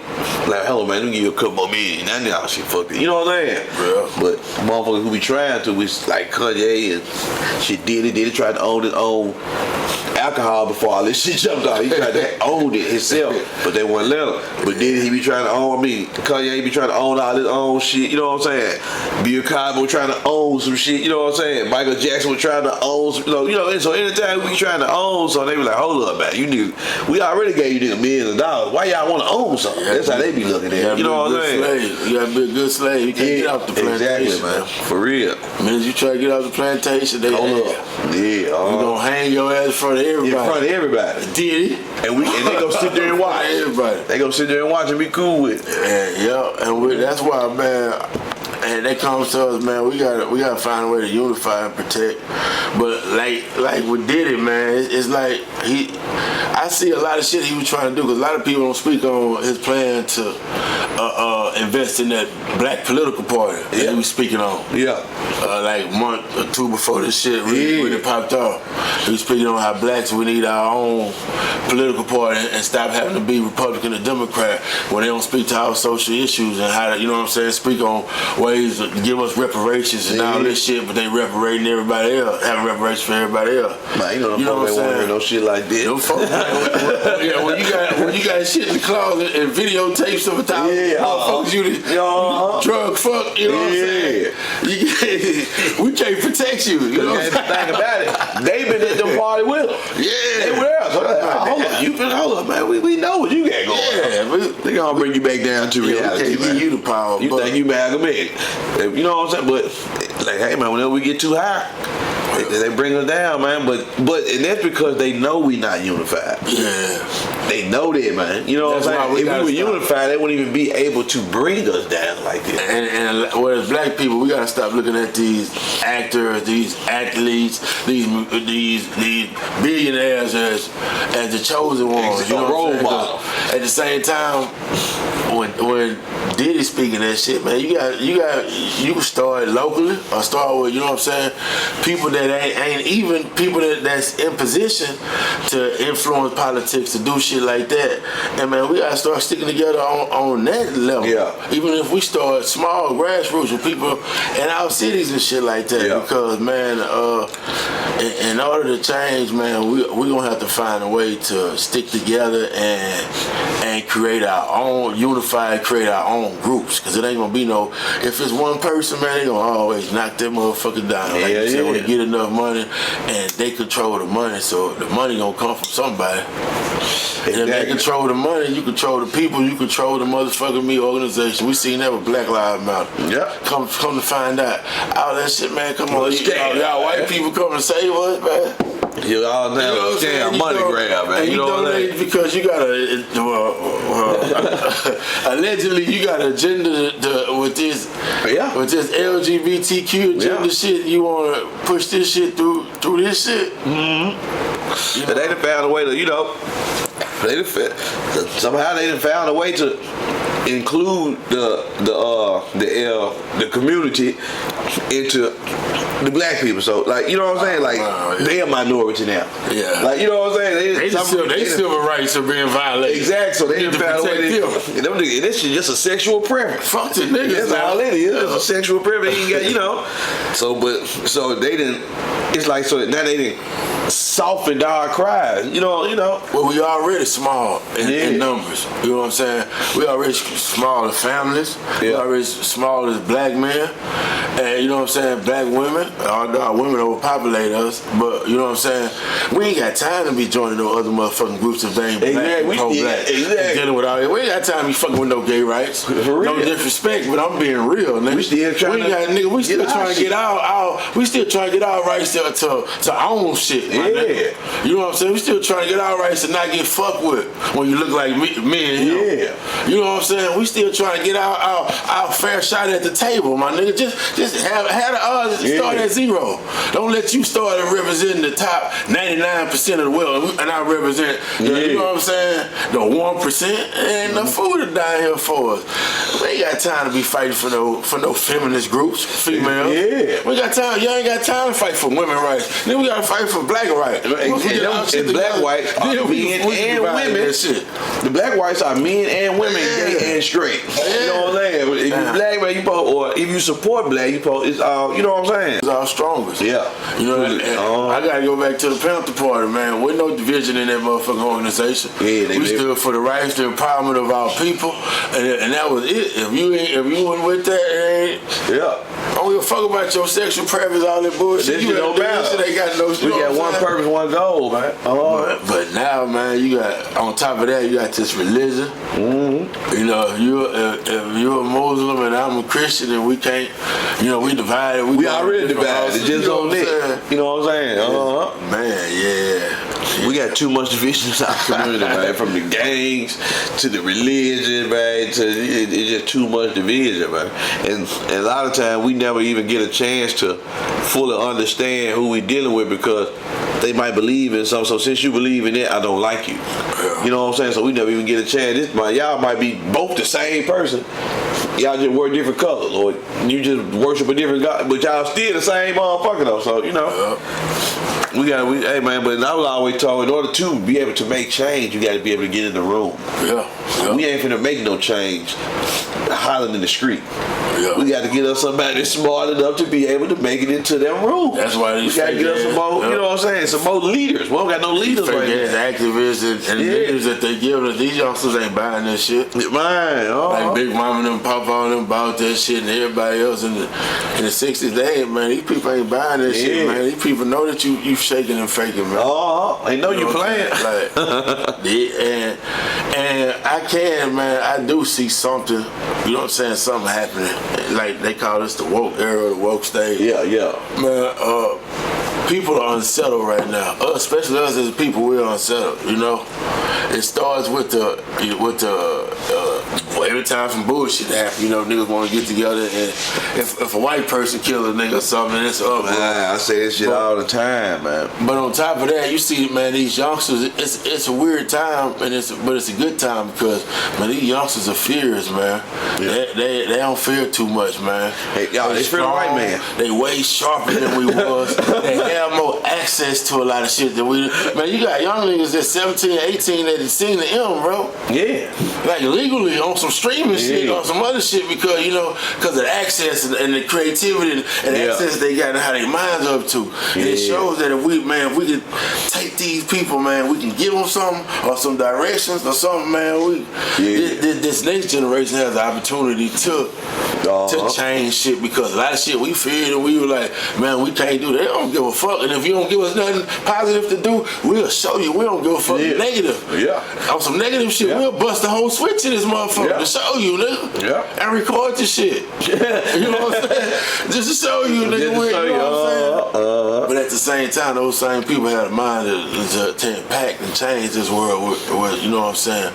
like, hello, man, let me give you a couple more million. That nigga shit fucked it. You know what I'm saying? Yeah. But motherfuckers who be trying to, we like Kanye and shit did it, tried to own his own alcohol before all this shit jumped out. He tried to own it himself, but they wouldn't let him. But then he be trying to own Kanye be trying to own all his own shit, you know what I'm saying? Bill Cosby was trying to own some shit, you know what I'm saying? Michael Jackson was trying to own some, you know, so anytime we trying to own something, they be like, hold up, man, we already gave you niggas millions of dollars. Why y'all want to own something? That's how they be looking at it. You know what I'm saying? You gotta be a good slave. You can't get off the plantation. Exactly, man. For real. Man, you try to get off the plantation, they hold up. Yeah. You gonna hang your ass in front of everybody. In front of everybody. Did it. And they gonna sit there and watch. Everybody. They gonna sit there and watch and be cool with it. And that's why, man. And they come to us, man. We gotta find a way to unify and protect. But like with Diddy, man, it's like I see a lot of shit he was trying to do because a lot of people don't speak on his plan to invest in that black political party that he was speaking on. Yeah. Like a month or two before this shit really popped off. He was speaking on how blacks, we need our own political party and stop having to be Republican or Democrat when they don't speak to our social issues and how to, you know what I'm saying, speak on ways to give us reparations and all this shit, but they reparating everybody else, having reparations for everybody else. Man, you know what I'm saying? No shit like this. Them folks, when you got shit in the closet and videotapes of 1,000 motherfuckers you drug fuck, you know what I'm saying? We can't protect you. You know what I'm saying? Think about it. They been at them party with them. Yeah. They were there. So hold up, man. We know what you got going on. They gonna bring you back down to reality, man. Give you the power. You think you Malcolm X. You know what I'm saying? But, like, hey, man, whenever we get too high, they bring us down, man. But and that's because they know we not unified. Yeah. They know that, man. You know what I'm saying? If we were unified, they wouldn't even be able to bring us down like this. And whereas black people, we gotta stop looking at these actors, these athletes, these billionaires as the chosen ones. You know role model. At the same time, when Diddy speaking that shit, man, you can start locally or start with, you know what I'm saying, people that ain't even people that's in position to influence politics, to do shit like that. And man, we gotta start sticking together on that level. Yeah. Even if we start small, grassroots with people in our cities and shit like that. Yeah. Because man, in order to change, man, we gonna have to find a way to stick together and create our own, unify and create our own groups. Because it ain't gonna be no, if it's one person, man, they gonna always knock that motherfucker down. Like you said, when they get enough money and they control the money, so the money gonna come from somebody. And if they control the money, you control the people, you control the motherfucking me organization. We seen that with Black Lives Matter. Yeah. Come to find out. All that shit, man, come on. Y'all white people come and save us, man. You all know, scam, money grab, man. And You know what I'm saying? because you got allegedly you got an agenda with this LGBTQ agenda shit. You want to push this shit through this shit. Mm-hmm. They done found a way to, somehow they done found a way to include the community into the black people. So, like, you know what I'm saying? Like, they a minority now. Yeah. Like, you know what I'm saying? They civil rights are being violated. Exactly. So they done found a way to this is just a sexual preference. Fuck the niggas. That's all it is. It's a sexual preference. You got, So they didn't. It's like now they didn't soften our cries. You know. Well, we already small in numbers. You know what I'm saying? We already small as families. We already small as black men. And you know what I'm saying? Black women. Our women overpopulate us. But you know what I'm saying? We ain't got time to be joining no other motherfucking groups if they ain't black, pro-black. Exactly. Dealing with all that. We ain't got time to be fucking with no gay rights. No disrespect, but I'm being real, nigga. We still trying to get our rights to own shit. Yeah. You know what I'm saying? We still trying to get our rights to not get fucked with when you look like me and him. Yeah. You know what I'm saying? We still trying to get our fair shot at the table, my nigga. Just have the odds start at zero. Don't let you start representing the top 99% of the world, and I represent you know what I'm saying? The 1%. Ain't no food to die here for us. We ain't got time to be fighting for no feminist groups, females. Yeah. We got time. Y'all ain't got time to fight for women rights. Then we gotta fight for black rights. And black whites are men and women. The black whites are men and women, gay and straight. You know what I'm saying? If you black man, you supposed, or if you support black, you supposed, it's all, you know what I'm saying? It's our strongest. Yeah. You know, I gotta go back to the Pimp party, man. With no division in that motherfucking organization. Yeah, we stood for the rights, the empowerment of our people, and that was it. If you wasn't with that, I don't give a fuck about your sexual preference, all that bullshit. This shit don't matter. They got no. We got one purpose, one goal, man. But now, man, you got on top of that, you got this religion. Mm-hmm. You know, if you're a Muslim and I'm a Christian, and we can't, we divided. We already divided. Just on it. You know what I'm saying? Man, yeah. We got too much division in our community, man. From the gangs to the religion, man. It's just too much division, man. And a lot of times we never even get a chance to fully understand who we dealing with because they might believe in something. So since you believe in it, I don't like you. You know what I'm saying? So we never even get a chance. Y'all might be both the same person. Y'all just wear different colors, or you just worship a different God, but y'all still the same motherfucker though. So hey man, but I was always told in order to be able to make change, you got to be able to get in the room. We ain't finna make no change hollering in the street. We got to get us somebody that's smart enough to be able to make it into that room. That's why we got to get us some more, you know what I'm saying, some more leaders. We don't got no leaders right now. Activists and leaders that they give us, these youngsters ain't buying that shit. Like Big Mama and them, Papa and them bought that shit, and everybody else in the 60s, these people ain't buying that shit, man. These people know that you shaking and faking, man. They know you playing. And I do see something, you know what I'm saying, something happening. Like they call this the woke era, the woke stage. Man, people are unsettled right now. Especially us as people, we're unsettled. You know, it starts with the every time some bullshit happens, niggas want to get together, and if a white person kill a nigga or something, it's up. Man, I say this shit all the time, man. But on top of that, you see, man, these youngsters, it's a weird time, but it's a good time because, man, these youngsters are fierce, man. They don't fear too much, man. Hey, y'all, they fear the white man. They way sharper than we was. They have more access to a lot of shit than we do. Man, you got young niggas that's 17, 18 that have seen the M, bro. Yeah. Like legally on some streaming shit, on some other shit, because of the access and the creativity and access they got and how their minds up to. And it shows that if we could take these people, man, we can give them something or some directions or something, man. This next generation has the opportunity to change shit, because a lot of shit we feared and we were like, man, we can't do that. They don't give a fuck. And if you don't give us nothing positive to do, we'll show you we don't give a fuck negative. On some negative shit, we'll bust the whole switch in this motherfucker to show you, nigga. And record the shit. You know what I'm saying? Just to show you, nigga. But at the same time, those same people had a mind to impact and change this world with, you know what I'm saying,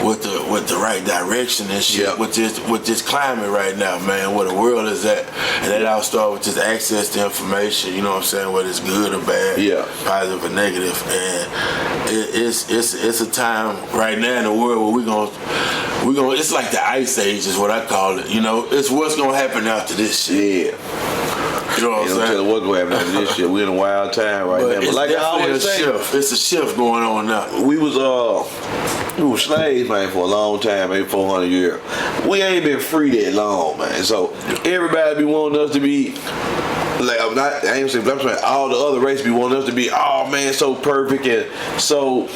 with the right direction and shit. Yep. With this climate right now, man, where the world is at, and that all start with just access to information. You know what I'm saying, whether it's good or bad, positive or negative, and it's a time right now in the world where we're gonna. It's like the ice age is what I call it. You know, it's what's gonna happen after this shit. Yeah. You know what I'm saying? Tell what's gonna happen after this shit. We're in a wild time right now. But like I always say, it's a shift going on now. We were slaves, man, for a long time, maybe 400 years. We ain't been free that long, man. So everybody be wanting us to be like, I ain't saying, I'm saying all the other races be wanting us to be, oh man, so perfect, and so,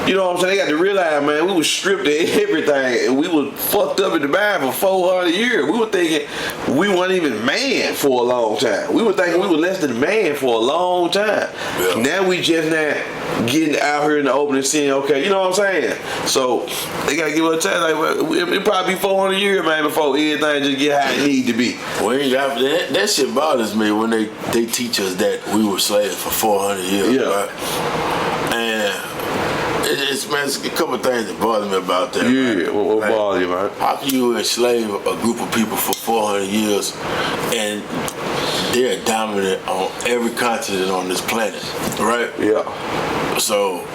you know what I'm saying? They got to realize, man, we was stripped of everything, and we was fucked up in the mind for 400 years. We were thinking we weren't even man for a long time. We were thinking we were less than man for a long time. Yeah. Now we just not getting out here in the open and seeing, okay, you know what I'm saying? So they gotta give us a time. Like, it probably be 400 years, man, before everything just get how it need to be. Well, that shit bothers me when they teach us that we were slaves for 400 years. Yeah. Right? And it's a couple of things that bother me about that. Yeah, right? what bother you, man? How can you enslave a group of people for 400 years and they're dominant on every continent on this planet, right? Yeah. So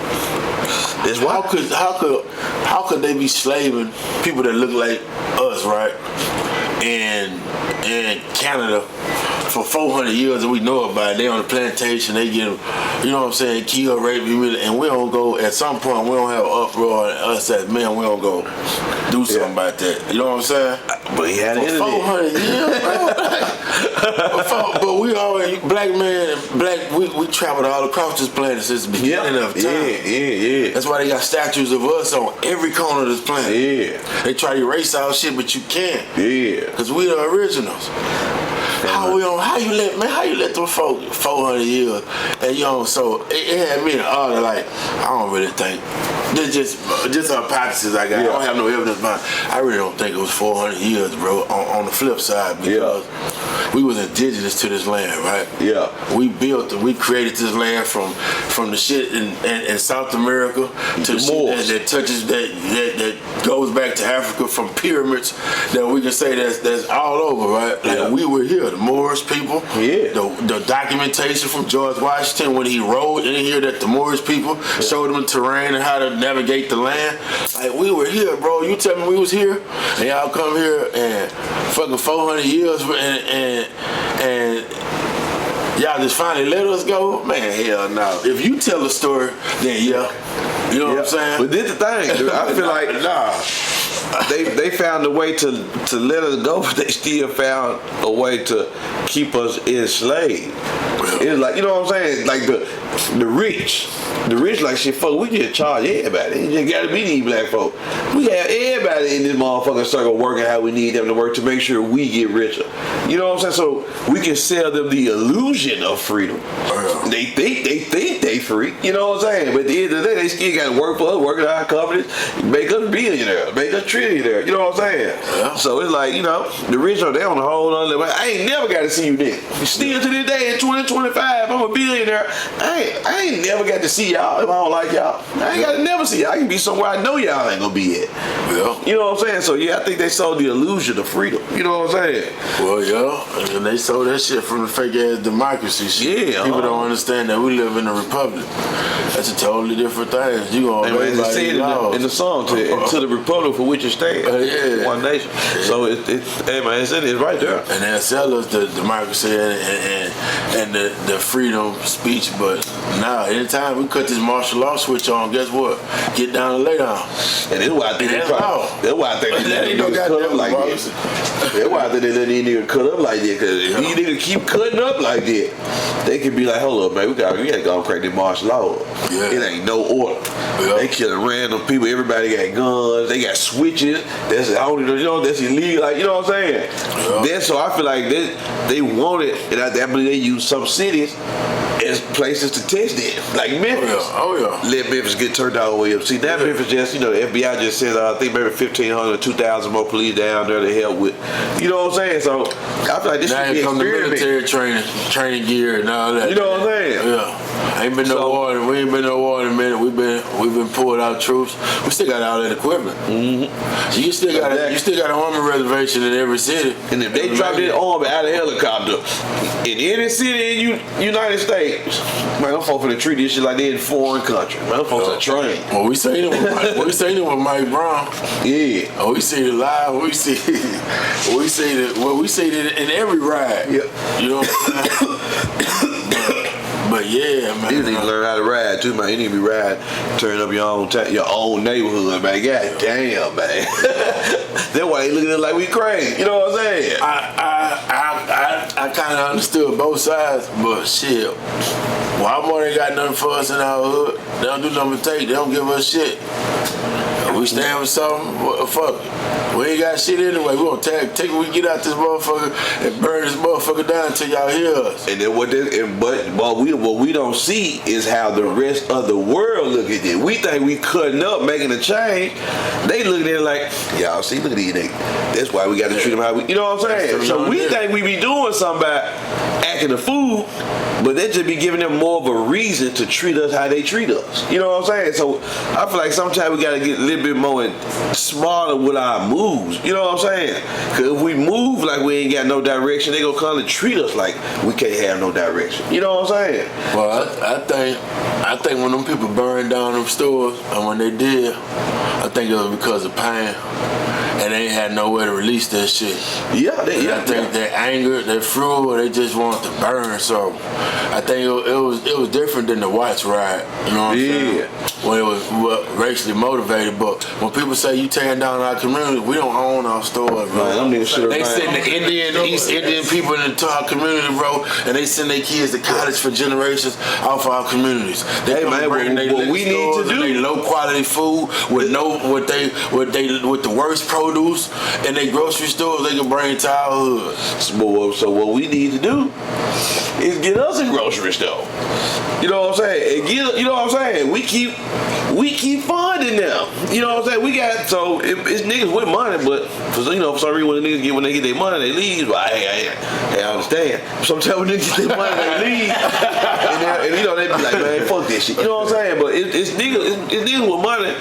how could they be slaving people that look like us, right? In Canada for 400 years, and we know about it. They on the plantation, they get, you know what I'm saying, killed, raped, and we don't go, at some point, we don't have uproar, and us as men, we don't go do something about that. You know what I'm saying? But he had for 400 years, bro. But we always, black men, we traveled all across this planet since the beginning of time. Yeah. That's why they got statues of us on every corner of this planet. Yeah. They try to erase our shit, but you can't. Yeah. Because we the originals. How you let them folk 400 years, and so it had me in order, like, I don't really think this just hypothesis I got. I don't have no evidence behind. I really don't think it was 400 years, bro. On the flip side, because we was indigenous to this land, right? Yeah. We created this land from the shit in South America to the shit that touches that goes back to Africa, from pyramids that we can say that's all over, right? Like we were here, the Moorish people. Yeah. The documentation from George Washington when he rode in here that the Moorish people showed him the terrain and how to navigate the land. Like, we were here, bro. You tell me we was here, and y'all come here and fucking 400 years and y'all just finally let us go? Man, hell no. If you tell a story, then you know what I'm saying? But this the thing, dude. I feel like they found a way to let us go, but they still found a way to keep us enslaved. It's like, you know what I'm saying? Like the rich like, shit, fuck, we just charge everybody. It just gotta be these black folk. We have everybody in this motherfucking circle working how we need them to work to make sure we get richer. You know what I'm saying? So we can sell them the illusion of freedom. They think they free. You know what I'm saying? But at the end of the day, they still gotta work for us, work at our companies, make us billionaire, make us trillionaire. You know what I'm saying? Yeah. So it's like, you know, the rich are, they on a whole other level. I ain't never got to see you then. Still to this day in 2025, I'm a billionaire. I ain't never got to see y'all if I don't like y'all. I ain't got to never see y'all. I can be somewhere I know y'all ain't gonna be at. Yeah. You know what I'm saying? So yeah, I think they sold the illusion of freedom. You know what I'm saying? Well, yeah, and they sold that shit from the fake ass democracy shit. Yeah. People don't understand that we live in a republic. That's a totally different thing. You gonna obey by these laws in the song to the republic for which it stands. One nation. Yeah. So hey man, it's right there. And they sell us the democracy and the freedom of speech, but now anytime we cut this martial law switch on, guess what? Get down and lay down. And that's why I think that's why I think they let these niggas cut up like this. That's why I think they let these niggas cut up like that. Because if these niggas keep cutting up like that, they could be like, hold up, man, we gotta go and crack this martial law. Yeah. It ain't no order. Yeah. They killing random people. Everybody got guns. They got switches. That's illegal. Like, you know what I'm saying? Yeah. So I feel like they want it, and I believe they use some cities as places to test it, like Memphis. Oh yeah. Let Memphis get turned all the way up. See, that Memphis just, the FBI just sent, I think maybe 1,500, 2,000 more police down there to help with, you know what I'm saying? So I feel like this should be Now here come the experiment. military training gear and all that. You know what I'm saying? Yeah. Ain't been no war. We ain't been no war in a minute. We've been pulling out troops. We still got all that equipment. Mm-hmm. You still got an army reservation in every city. And if they drop that army out of helicopter in any city in United States, man, them folks finna treat this shit like they in foreign country. Man, them folks are trained. Well, we seen it with Mike Brown. Yeah. Oh, we see it live. We see it in every ride. Yep. You know what I'm saying? But yeah, man. You need to learn how to ride too, man. You need to be riding, turn up your own neighborhood, man. God damn, man. That's why they looking at us like we crazy. You know what I'm saying? I kind of understood both sides, but shit, Walmart ain't got nothing for us in our hood. They don't do nothing but take. They don't give us shit. If we stand with something, fuck it. We ain't got shit anyway. We gonna take when we get out this motherfucker and burn this motherfucker down until y'all hear us. And then what we don't see is how the rest of the world look at it. We think we cutting up, making a change. They looking at it like, y'all see, look at these niggas. That's why we got to treat them how we, you know what I'm saying? So we think we be doing something by acting a fool, but they just be giving them more of a reason to treat us how they treat us. You know what I'm saying? So I feel like sometimes we gotta get a little bit more smarter with our moves. You know what I'm saying? Cause if we move like we ain't got no direction, they gonna come and treat us like we can't have no direction. You know what I'm saying? Well, I think when them people burned down them stores, and when they did, I think it was because of pain. And they ain't had nowhere to release that shit. Yeah, I think their anger, their fury, they just wanted to burn. So I think it was different than the whites riot. You know what I'm saying? When it was racially motivated. But when people say you tearing down our community, we don't own our stores, bro. They send the East Indian people into our community, bro, and they send their kids to college for generations off our communities. They bring what we need to do, they low quality food with with the worst produce, and they grocery stores they can bring to our hood. So what we need to do is get us a grocery store. You know what I'm saying? And you know what I'm saying? We keep funding them. You know what I'm saying? We got it's niggas with money, but for some reason when they get their money they leave. Well, I understand. Sometimes when they get their money they leave, and they be like, man, fuck this shit. You know what I'm saying? But it's niggas with money.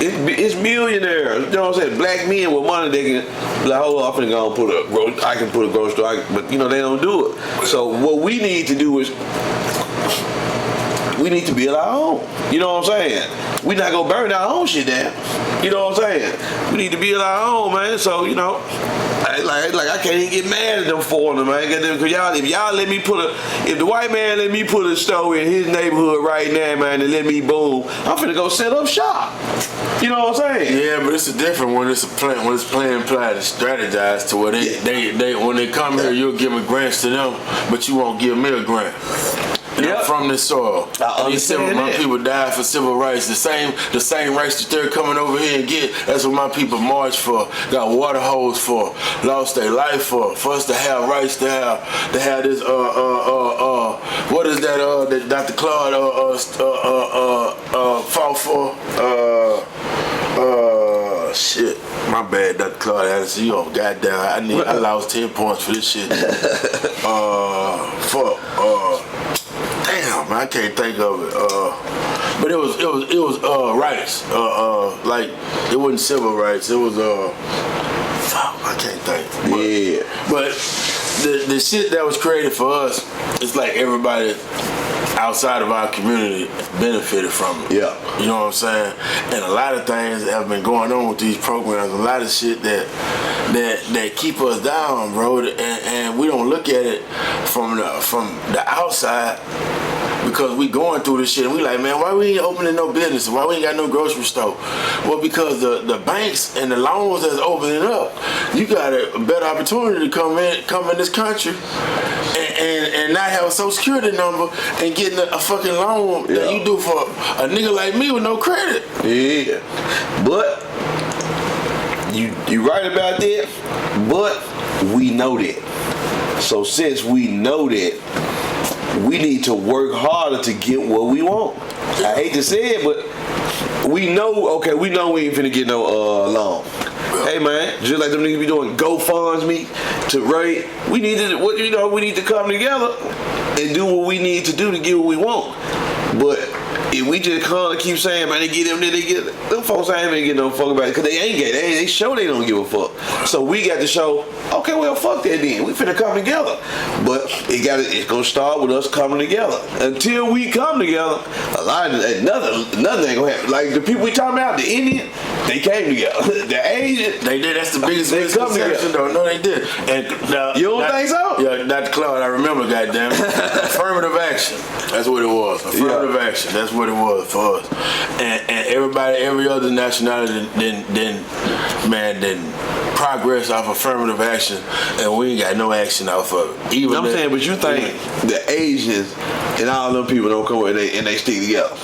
It's millionaires. You know what I'm saying? Black men with money, they can be like, oh, I'm finna go and I can put a grocery store, but they don't do it. So what we need to do is we need to build our own. You know what I'm saying? We not gonna burn our own shit down. You know what I'm saying? We need to build our own, man. So I can't even get mad at them for them, man. Cause if the white man let me put a store in his neighborhood right now, man, and let me boom, I'm finna go set up shop. You know what I'm saying? Yeah, but it's a different when it's a plan. When it's plan to strategize to where they when they come here, you'll give a grant to them, but you won't give me a grant. I'm from this soil. My people died for civil rights. The same rights that they're coming over here and get. That's what my people marched for. Got water hose for. Lost their life for. For us to have rights to have this what is that that Dr. Claude fought for? Shit. My bad, Dr. Claude Addison. You goddamn. I lost 10 points for this shit. Damn, man, I can't think of it. But it was rights. Like it wasn't civil rights. It was I can't think. But the shit that was created for us, it's like everybody outside of our community benefited from it. Yeah. You know what I'm saying? And a lot of things have been going on with these programs. A lot of shit that keep us down, bro. And we don't look at it from the outside because we going through this shit. And we like, man, why we ain't opening no business? Why we ain't got no grocery store? Well, because the banks and the loans that's opening up, you got a better opportunity to come in this country and not have a social security number and getting a fucking loan that you do for a nigga like me with no credit. Yeah. But you right about that, but we know that. So since we know that, we need to work harder to get what we want. I hate to say it, but we know we ain't finna get no loan. Hey man, just like them niggas be doing GoFundMe to rate, we need to come together and do what we need to do to get what we want. But if we just come and keep saying, man, they get them, they get them folks ain't even getting no fuck about it because they ain't gay. They show they don't give a fuck. So we got to show, okay, well, fuck that then. We finna come together. But it's gonna start with us coming together. Until we come together, nothing ain't gonna happen. Like the people we talking about, the Indian, they came together. The Asian, they did. That's the biggest misconception, though. No, they did. And you don't think so? Yeah, Dr. Claude, I remember, goddamn. Affirmative action. That's what it was. Affirmative action. That's what it was for us. And everybody, every other nationality didn't progress off affirmative action, and we ain't got no action off of it. Even I'm saying, but you think the Asians and all them people don't come over and they stick together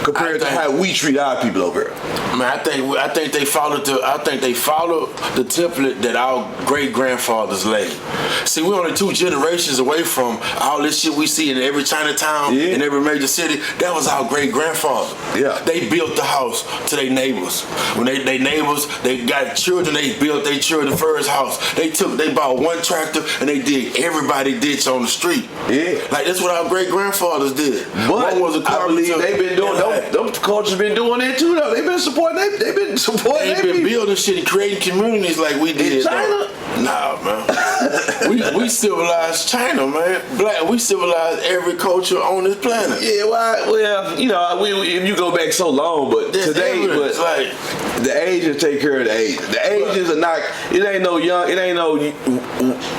compared to how we treat our people over here? Man, I think they followed the template that our great grandfathers laid. See, we're only 2 generations away from all this shit we see in every Chinatown, in every major city. That was our great grandfather. Yeah, they built the house to their neighbors. When they neighbors, they got children. They built their children first house. They bought one tractor and they dig everybody ditch on the street. Yeah, like that's what our great grandfathers did. But one was a I believe they've been doing. Them cultures been doing that too, though. They've been supporting. They've been supporting. They've been building shit and creating communities like we did. In China? Though. Nah, man. we civilized China, man. We civilized every culture on this planet. Yeah, well, you know, if you go back so long, but there's today, evidence, but the Asians take care of the Asians. The Asians are not. It ain't no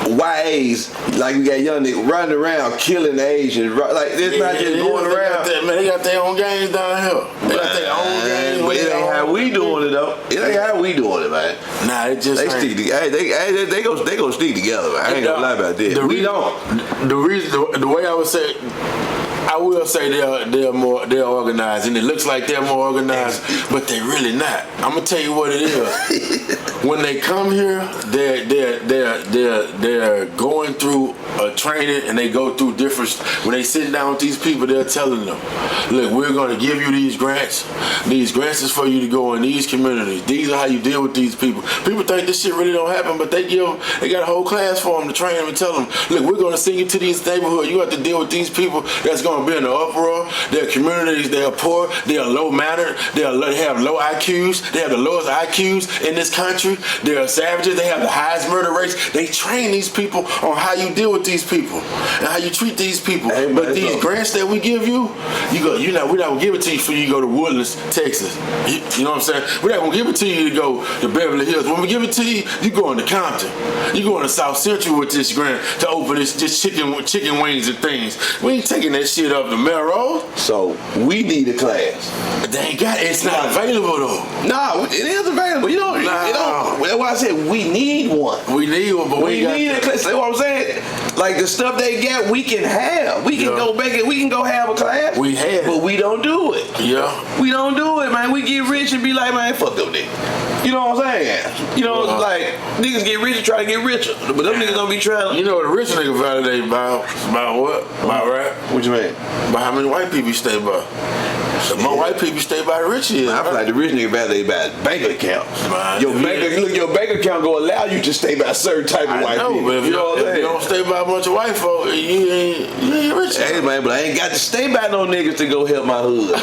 YAs like we got young niggas running around killing the Asians. Like it's not just going around. They got their own gangs down here. They got their own gangs. But it ain't how we doing it though. It ain't how we doing it, man. Nah, it just they stick together. They go stick together, man. I ain't gonna lie about that. We don't. The way I would say. I will say they're organized, and it looks like they're more organized, but they're really not. I'm gonna tell you what it is. When they come here, they're going through a training, and they go through different. When they sit down with these people, they're telling them, "Look, we're gonna give you these grants. These grants is for you to go in these communities. These are how you deal with these people." People think this shit really don't happen, but they got a whole class for them to train them and tell them, "Look, we're gonna send you to these neighborhoods. You have to deal with these people that's gonna be in the uproar. Their communities, they are poor, they are low mannered, they have low IQs, they have the lowest IQs in this country, they are savages, they have the highest murder rates." They train these people on how you deal with these people and how you treat these people. Hey, but these grants that we give you, we're not gonna give it to you for you to go to Woodlands, Texas. You know what I'm saying? We're not gonna give it to you to go to Beverly Hills. When we give it to you, you going to Compton. You going to South Central with this grant to open this chicken wings and things. We ain't taking that shit up the Melrose. So we need a class. They ain't got it. It's not available though. No, it is available. You know, that's why I said we need one. We need one, but we need a class. That's what I'm saying. Like the stuff they got, we can have. We can go back and we can go have a class. We have, but we don't do it. Yeah, we don't do it, man. We get rich and be like, man, fuck them niggas. You know what I'm saying? You know, like niggas get rich and try to get richer, but them niggas don't be trying. You know what a rich nigga validate about what? About rap? What you mean? By how many white people you stay by. The more white people stay by, the richer is. I feel like the rich nigga validate by bank account. Your bank account gonna allow you to stay by a certain type of white people. But if you don't stay by a bunch of white folk, you ain't rich. Hey man, but I ain't got to stay by no niggas to go help my hood. I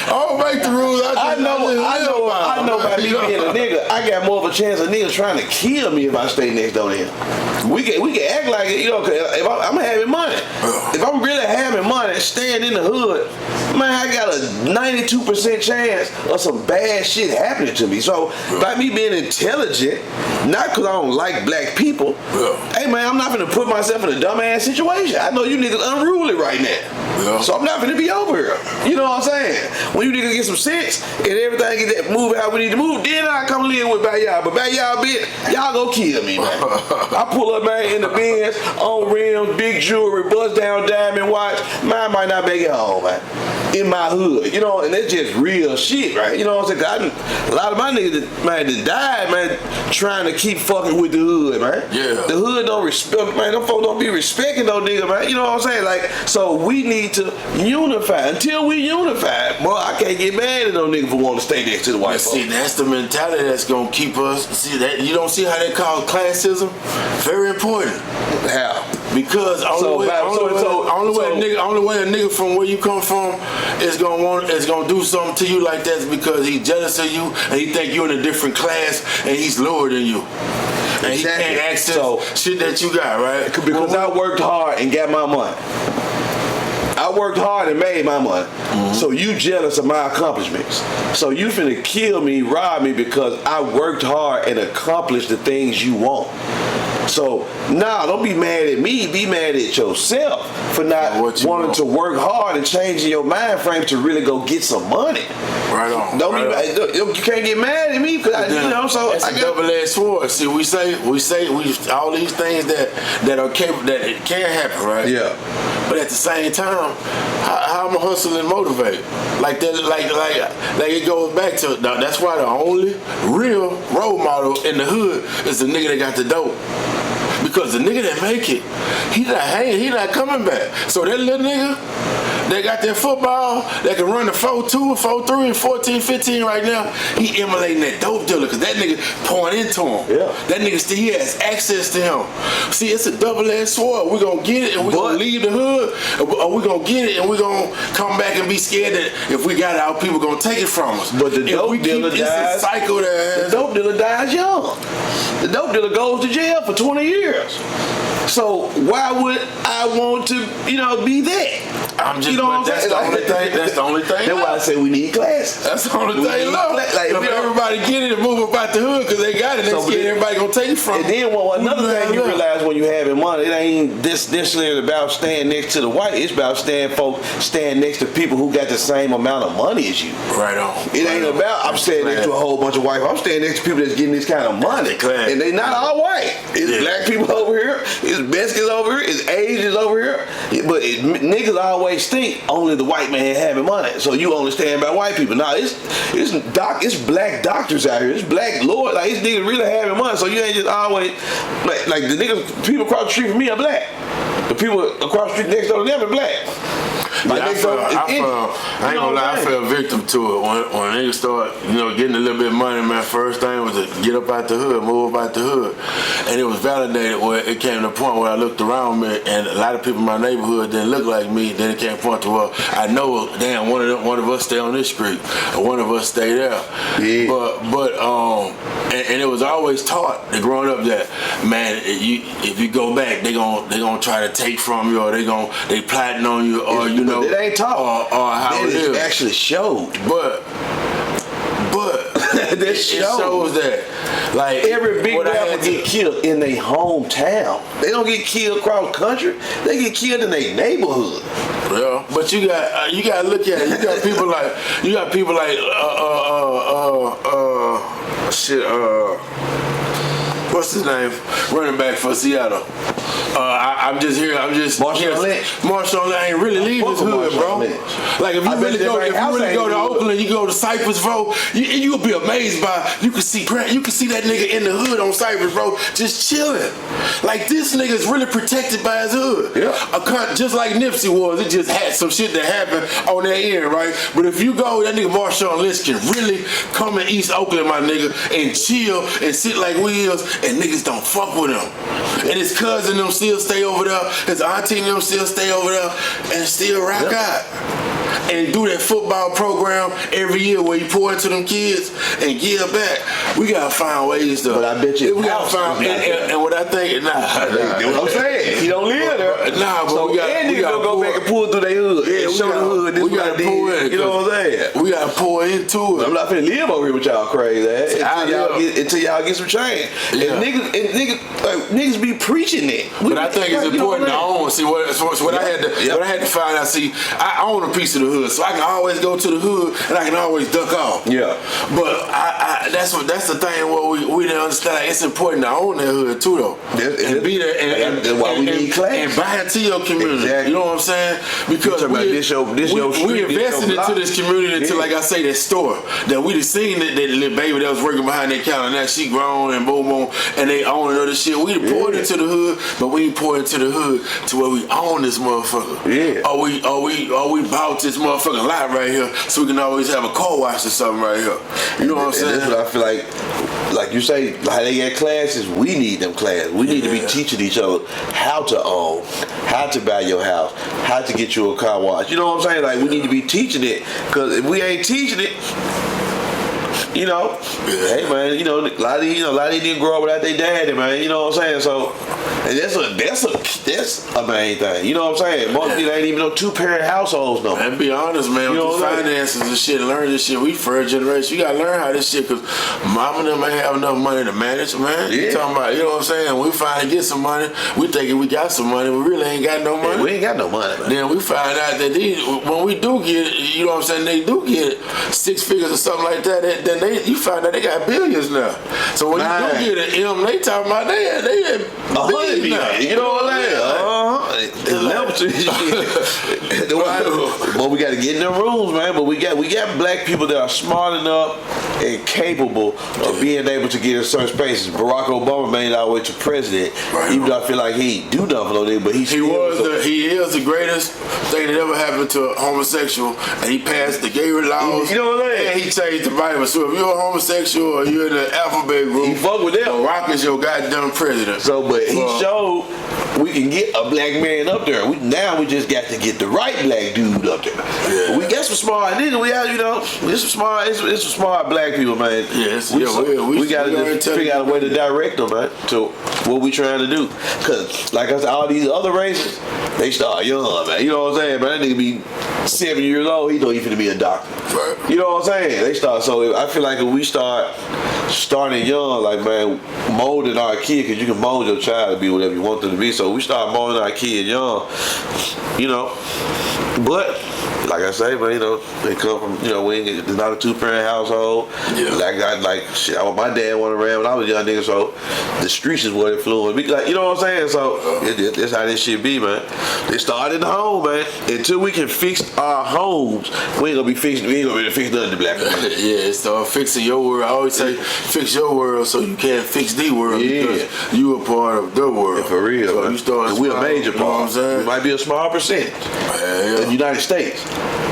don't make the rules. I know by me being a nigga, I got more of a chance of niggas trying to kill me if I stay next door to him. We can act like it, you know, if I'm having money. If I'm really having money, staying in the hood, man, I got a 92% chance of some bad shit happening to me. So by me being intelligent, not because I don't like black people, hey man, I'm not gonna put myself in a dumbass situation. I know you niggas unruly right now. So I'm not gonna be over here. You know what I'm saying? When you niggas get some sense and everything get that move how we need to move, then I come live with by y'all. But by y'all bit, y'all go kill me, man. I pull up, man, in the Benz, on rims, big jewelry, bust down diamond watch. Mine might not make it home, man. In my hood. hood, you know, and that's just real shit, right? You know what I'm saying? A lot of my niggas that died, man, trying to keep fucking with the hood, man. Yeah. The hood don't respect, man. Them folks don't be respecting those niggas, man. You know what I'm saying? Like, so we need to unify. Until we unify, bro, I can't get mad at those niggas for wanting to stay next to the white folks. See, that's the mentality that's gonna keep us. See that you don't see how they call classism? Very important. How? Because only way a nigga from where you come from is gonna do something to you like that is because he's jealous of you and he think you're in a different class and he's lower than you. And he can't access shit that you got, right? Because I worked hard and got my money. I worked hard and made my money. Mm-hmm. So you jealous of my accomplishments. So you finna kill me, rob me because I worked hard and accomplished the things you want. So, don't be mad at me. Be mad at yourself for not wanting to work hard and changing your mind frame to really go get some money. Right on. You can't get mad at me because So it's a double-edged sword. See, we say all these things that are capable that it can happen, right? Yeah. But at the same time, how I'm hustling and motivate. Like that, like it goes back to that's why the only real role model in the hood is the nigga that got the dope. Because the nigga that make it, he not hanging, he not coming back. So that little nigga that got that football, that can run the 4-2, 4-3, and 14, 15 right now, he emulating that dope dealer because that nigga pouring into him. Yeah. That nigga still he has access to him. See, it's a double-edged sword. We're gonna get it and we're gonna leave the hood, or we're gonna get it and we're gonna come back and be scared that if we got it, our people gonna take it from us. But the dope dealer dies. Cycle that the dope dealer dies young. The dope dealer goes to jail for 20 years. So why would I want to, be that? I'm just, that's the only thing. That's the only thing. That's why I say we need classes. That's the only thing. Like if everybody get it and move about the hood because they got it, they scared everybody gonna take it from. And then another thing you realize when you having money, it ain't necessarily about staying next to the white. It's about staying next to people who got the same amount of money as you. Right on. It ain't about I'm staying next to a whole bunch of white. I'm staying next to people that's getting this kind of money, and they not all white. It's black people over here. It's Mexicans over here. It's Asians over here. But niggas always think only the white man having money, so you only stand by white people. Now it's black doctors out here. It's black lord. Like these niggas really having money, so you ain't just always like the niggas. People across the street from me are black. The people across the street next door to them are black. I ain't gonna lie, I fell victim to it when niggas start, getting a little bit of money. Man, first thing was to get up out the hood, move up out the hood, and it was validated where it came to the point where I looked around me, and a lot of people in my neighborhood didn't look like me. Then it came to the point to where I know, damn, one of us stay on this street, or one of us stay there. Yeah. But and it was always taught growing up that man, if you go back, they gonna try to take from you, or they plotting on you, or But it ain't taught. Or how it is. Actually showed. But it shows that like every big rapper get killed in their hometown. They don't get killed across country. They get killed in their neighborhood. Yeah, but you got to look at it. You got people like what's his name? Running back for Seattle. Marshawn Lynch. Marshawn Lynch ain't really leaving his hood, bro. Like if you really go to Oakland, you go to Cypress, bro. You'll be amazed by you can see that nigga in the hood on Cypress, bro, just chilling. Like this nigga is really protected by his hood. Yeah. Just like Nipsey was. It just had some shit that happened on that end, right? But if you go, that nigga Marshawn Lynch can really come in East Oakland, my nigga, and chill and sit like wheels, and niggas don't fuck with him. And his cousin them still stay over there. His auntie them still stay over there and still rock out. And do that football program every year where you pour into them kids and give back. We gotta find ways to. But I bet you. We gotta find. And what I think, that's what I'm saying. He don't live there. But so we gotta go back and pull through their hood. Yeah, show the hood. This we gotta pull in. You know what I'm saying? We gotta pour into it. I'm not finna live over here with y'all crazy ass until y'all get some change. Yeah. And niggas be preaching that. But I think it's important to own. See what I had to find out. See, I own a piece of the hood, so I can always go to the hood and I can always duck off. Yeah. But that's the thing where we didn't understand. Like, it's important to own that hood too, though, and be there. And that's why we need class. and buy into your community. Exactly. You know what I'm saying? Because we invested into this community until, like I say, that store that we just seen that little baby that was working behind that counter. Now she grown and boom boom, and they own another shit. We poured into the hood, but we ain't poured into the hood to where we own this motherfucker. Yeah. Or we bought this motherfucking lot right here, so we can always have a car wash or something right here. You know what I'm saying? That's what I feel like you say, how they get classes, we need them classes. We need to be teaching each other how to own, how to buy your house, how to get you a car wash. You know what I'm saying? Like, we need to be teaching it, because if we ain't teaching it, hey man, a lot of these didn't grow up without their daddy, man. You know what I'm saying? So, and that's a main thing. You know what I'm saying? Most people ain't even no 2-parent households no. And be honest, man, with the finances and shit, learn this shit. We first generation. You gotta learn how this shit, cause mama and them ain't have enough money to manage, man. Yeah. You talking about, you know what I'm saying? When we finally get some money, we thinking we got some money. We really ain't got no money. We ain't got no money, man. Then we find out that when we do get it, you know what I'm saying? They do get it, 6 figures or something like that. Then you find out they got billions now. So when you do get an M, they talking about they had billions now. You know what I'm saying? But we got to get in the rules, man. But we got black people that are smart enough and capable of being able to get in certain spaces. Barack Obama made our way to president, even though I feel like he ain't do nothing on it, but he is the greatest thing that ever happened to a homosexual, and he passed the gay laws. You know what I'm saying? And he changed the Bible. So if you're a homosexual or you're in the alphabet group, he fuck with them. Barack is your goddamn president. So, but he showed we can get a black man up there. Now we just got to get the right black dude up there. Yeah. We got some smart niggas. We have, it's some smart black people, man. Yes, we got to just figure out a way to direct them, man, to what we trying to do. Cause like I said, all these other races, they start young, man. You know what I'm saying? Man, that nigga be 7 years old, he don't even be a doctor. Right. You know what I'm saying? They start. So I feel like if we starting young, like, man, molding our kid, because you can mold your child to be whatever you want them to be. So we start molding our kid young, but like I say, but they come from, it's not a 2-parent household. Yeah. Like shit, my dad went around when I was a young nigga, so the streets is what influenced me. Like, you know what I'm saying? So that's how this shit be, man. They start in the home, man. Until we can fix our homes, we ain't gonna be able to fix nothing to black people. Yeah, start fixing your world. I always say, fix your world so you can't fix the world, because you a part of the world. Yeah, for real, so man. you start. And we a major part. We might be a small percentage in the United States,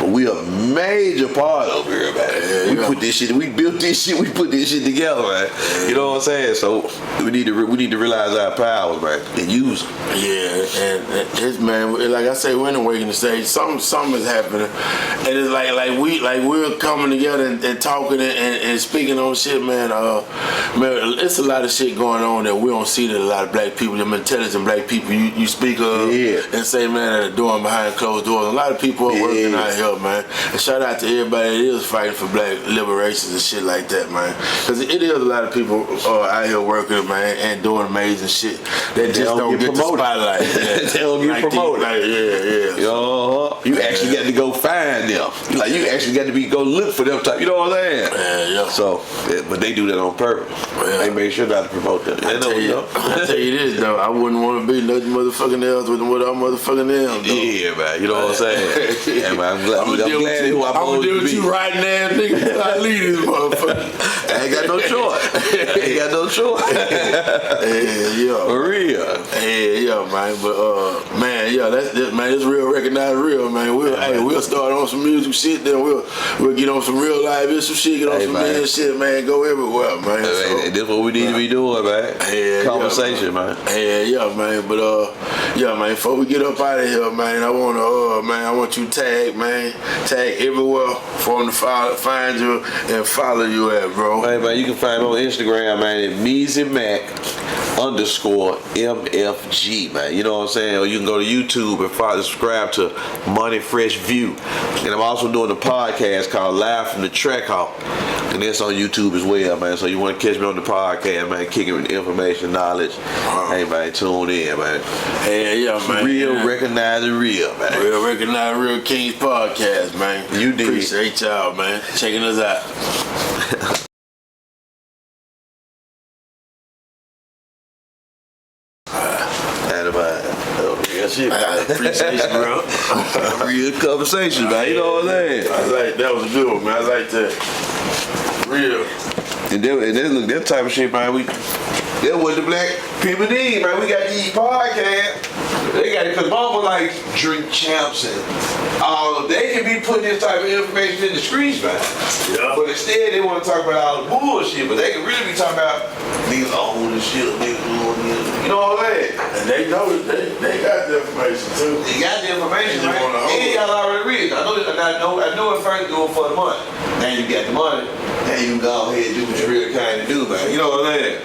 but we a major part over here, man. We put this shit, we built this shit, we put this shit together, man. You know what I'm saying? So we need to realize our powers, man, and use them. Yeah, and it's, man, like I say, we're in the waking stage. Something is happening, and it's like we're coming together and talking and speaking on shit, man. Man, it's a lot of shit going on that we don't see that a lot of black people, them intelligent black people, you speak of and say, man, that are doing behind closed doors. A lot of people are working out here, man. And shout out to everybody that is fighting for black liberations and shit like that, man. Because it is a lot of people out here working, man, and doing amazing shit that just don't get the spotlight. They don't get promoted. You actually got to go find them. Like, you actually got to go look for them type. You know what I'm saying? Yeah. So, but they do that on purpose. They make sure not to promote them. I tell you this though, I wouldn't want to be nothing motherfucking else with what I'm motherfucking them. Yeah, man. You know what I'm saying? Yeah, man. I'm glad who I'm gonna deal with you right now, nigga. I leave this motherfucker. I ain't got no choice. Yeah. For real. Yeah, man. But man, it's real, recognized real, man. We'll start on some music shit, then we'll get on some real live issue shit, get on some man shit, man. Go everywhere, man. That's what we need to be doing, man. Conversation, man. Yeah, man. But man, before we get up out of here, man, I want you to tag everywhere for them to find you and follow you at, bro. Man, you can find me on Instagram, man, at MeasyMac_MFG, man. You know what I'm saying? Or you can go to YouTube and subscribe to Money Fresh View. And I'm also doing a podcast called Live from the Track Hall. And that's on YouTube as well, man. So you want to catch me on the podcast, man, kicking with information, knowledge. Hey, man, tune in, man. Yeah, man. Real, recognizing real, man. Real, recognizing real Kingz podcast, man. You did. Appreciate y'all, man. Checking us out. Appreciation, bro. Real conversation, man. You know what I'm saying? I like that was a good one, man. I like that. Real. And then look, that type of shit, man. That what the black people need, man. We got these podcasts. They got it, cause mama like drink champs and all. They can be putting this type of information in the streets, man. Yeah. But instead, they want to talk about all the bullshit. But they can really be talking about niggas own and shit, niggas doing this. You know what I'm saying? And they know they got the information too. They got the information, They right? wanna hold And it. y'all already read it. I know at first do it for the money. Now you got the money. Now you can go ahead and do what you really kind of do, man. You know what I'm saying?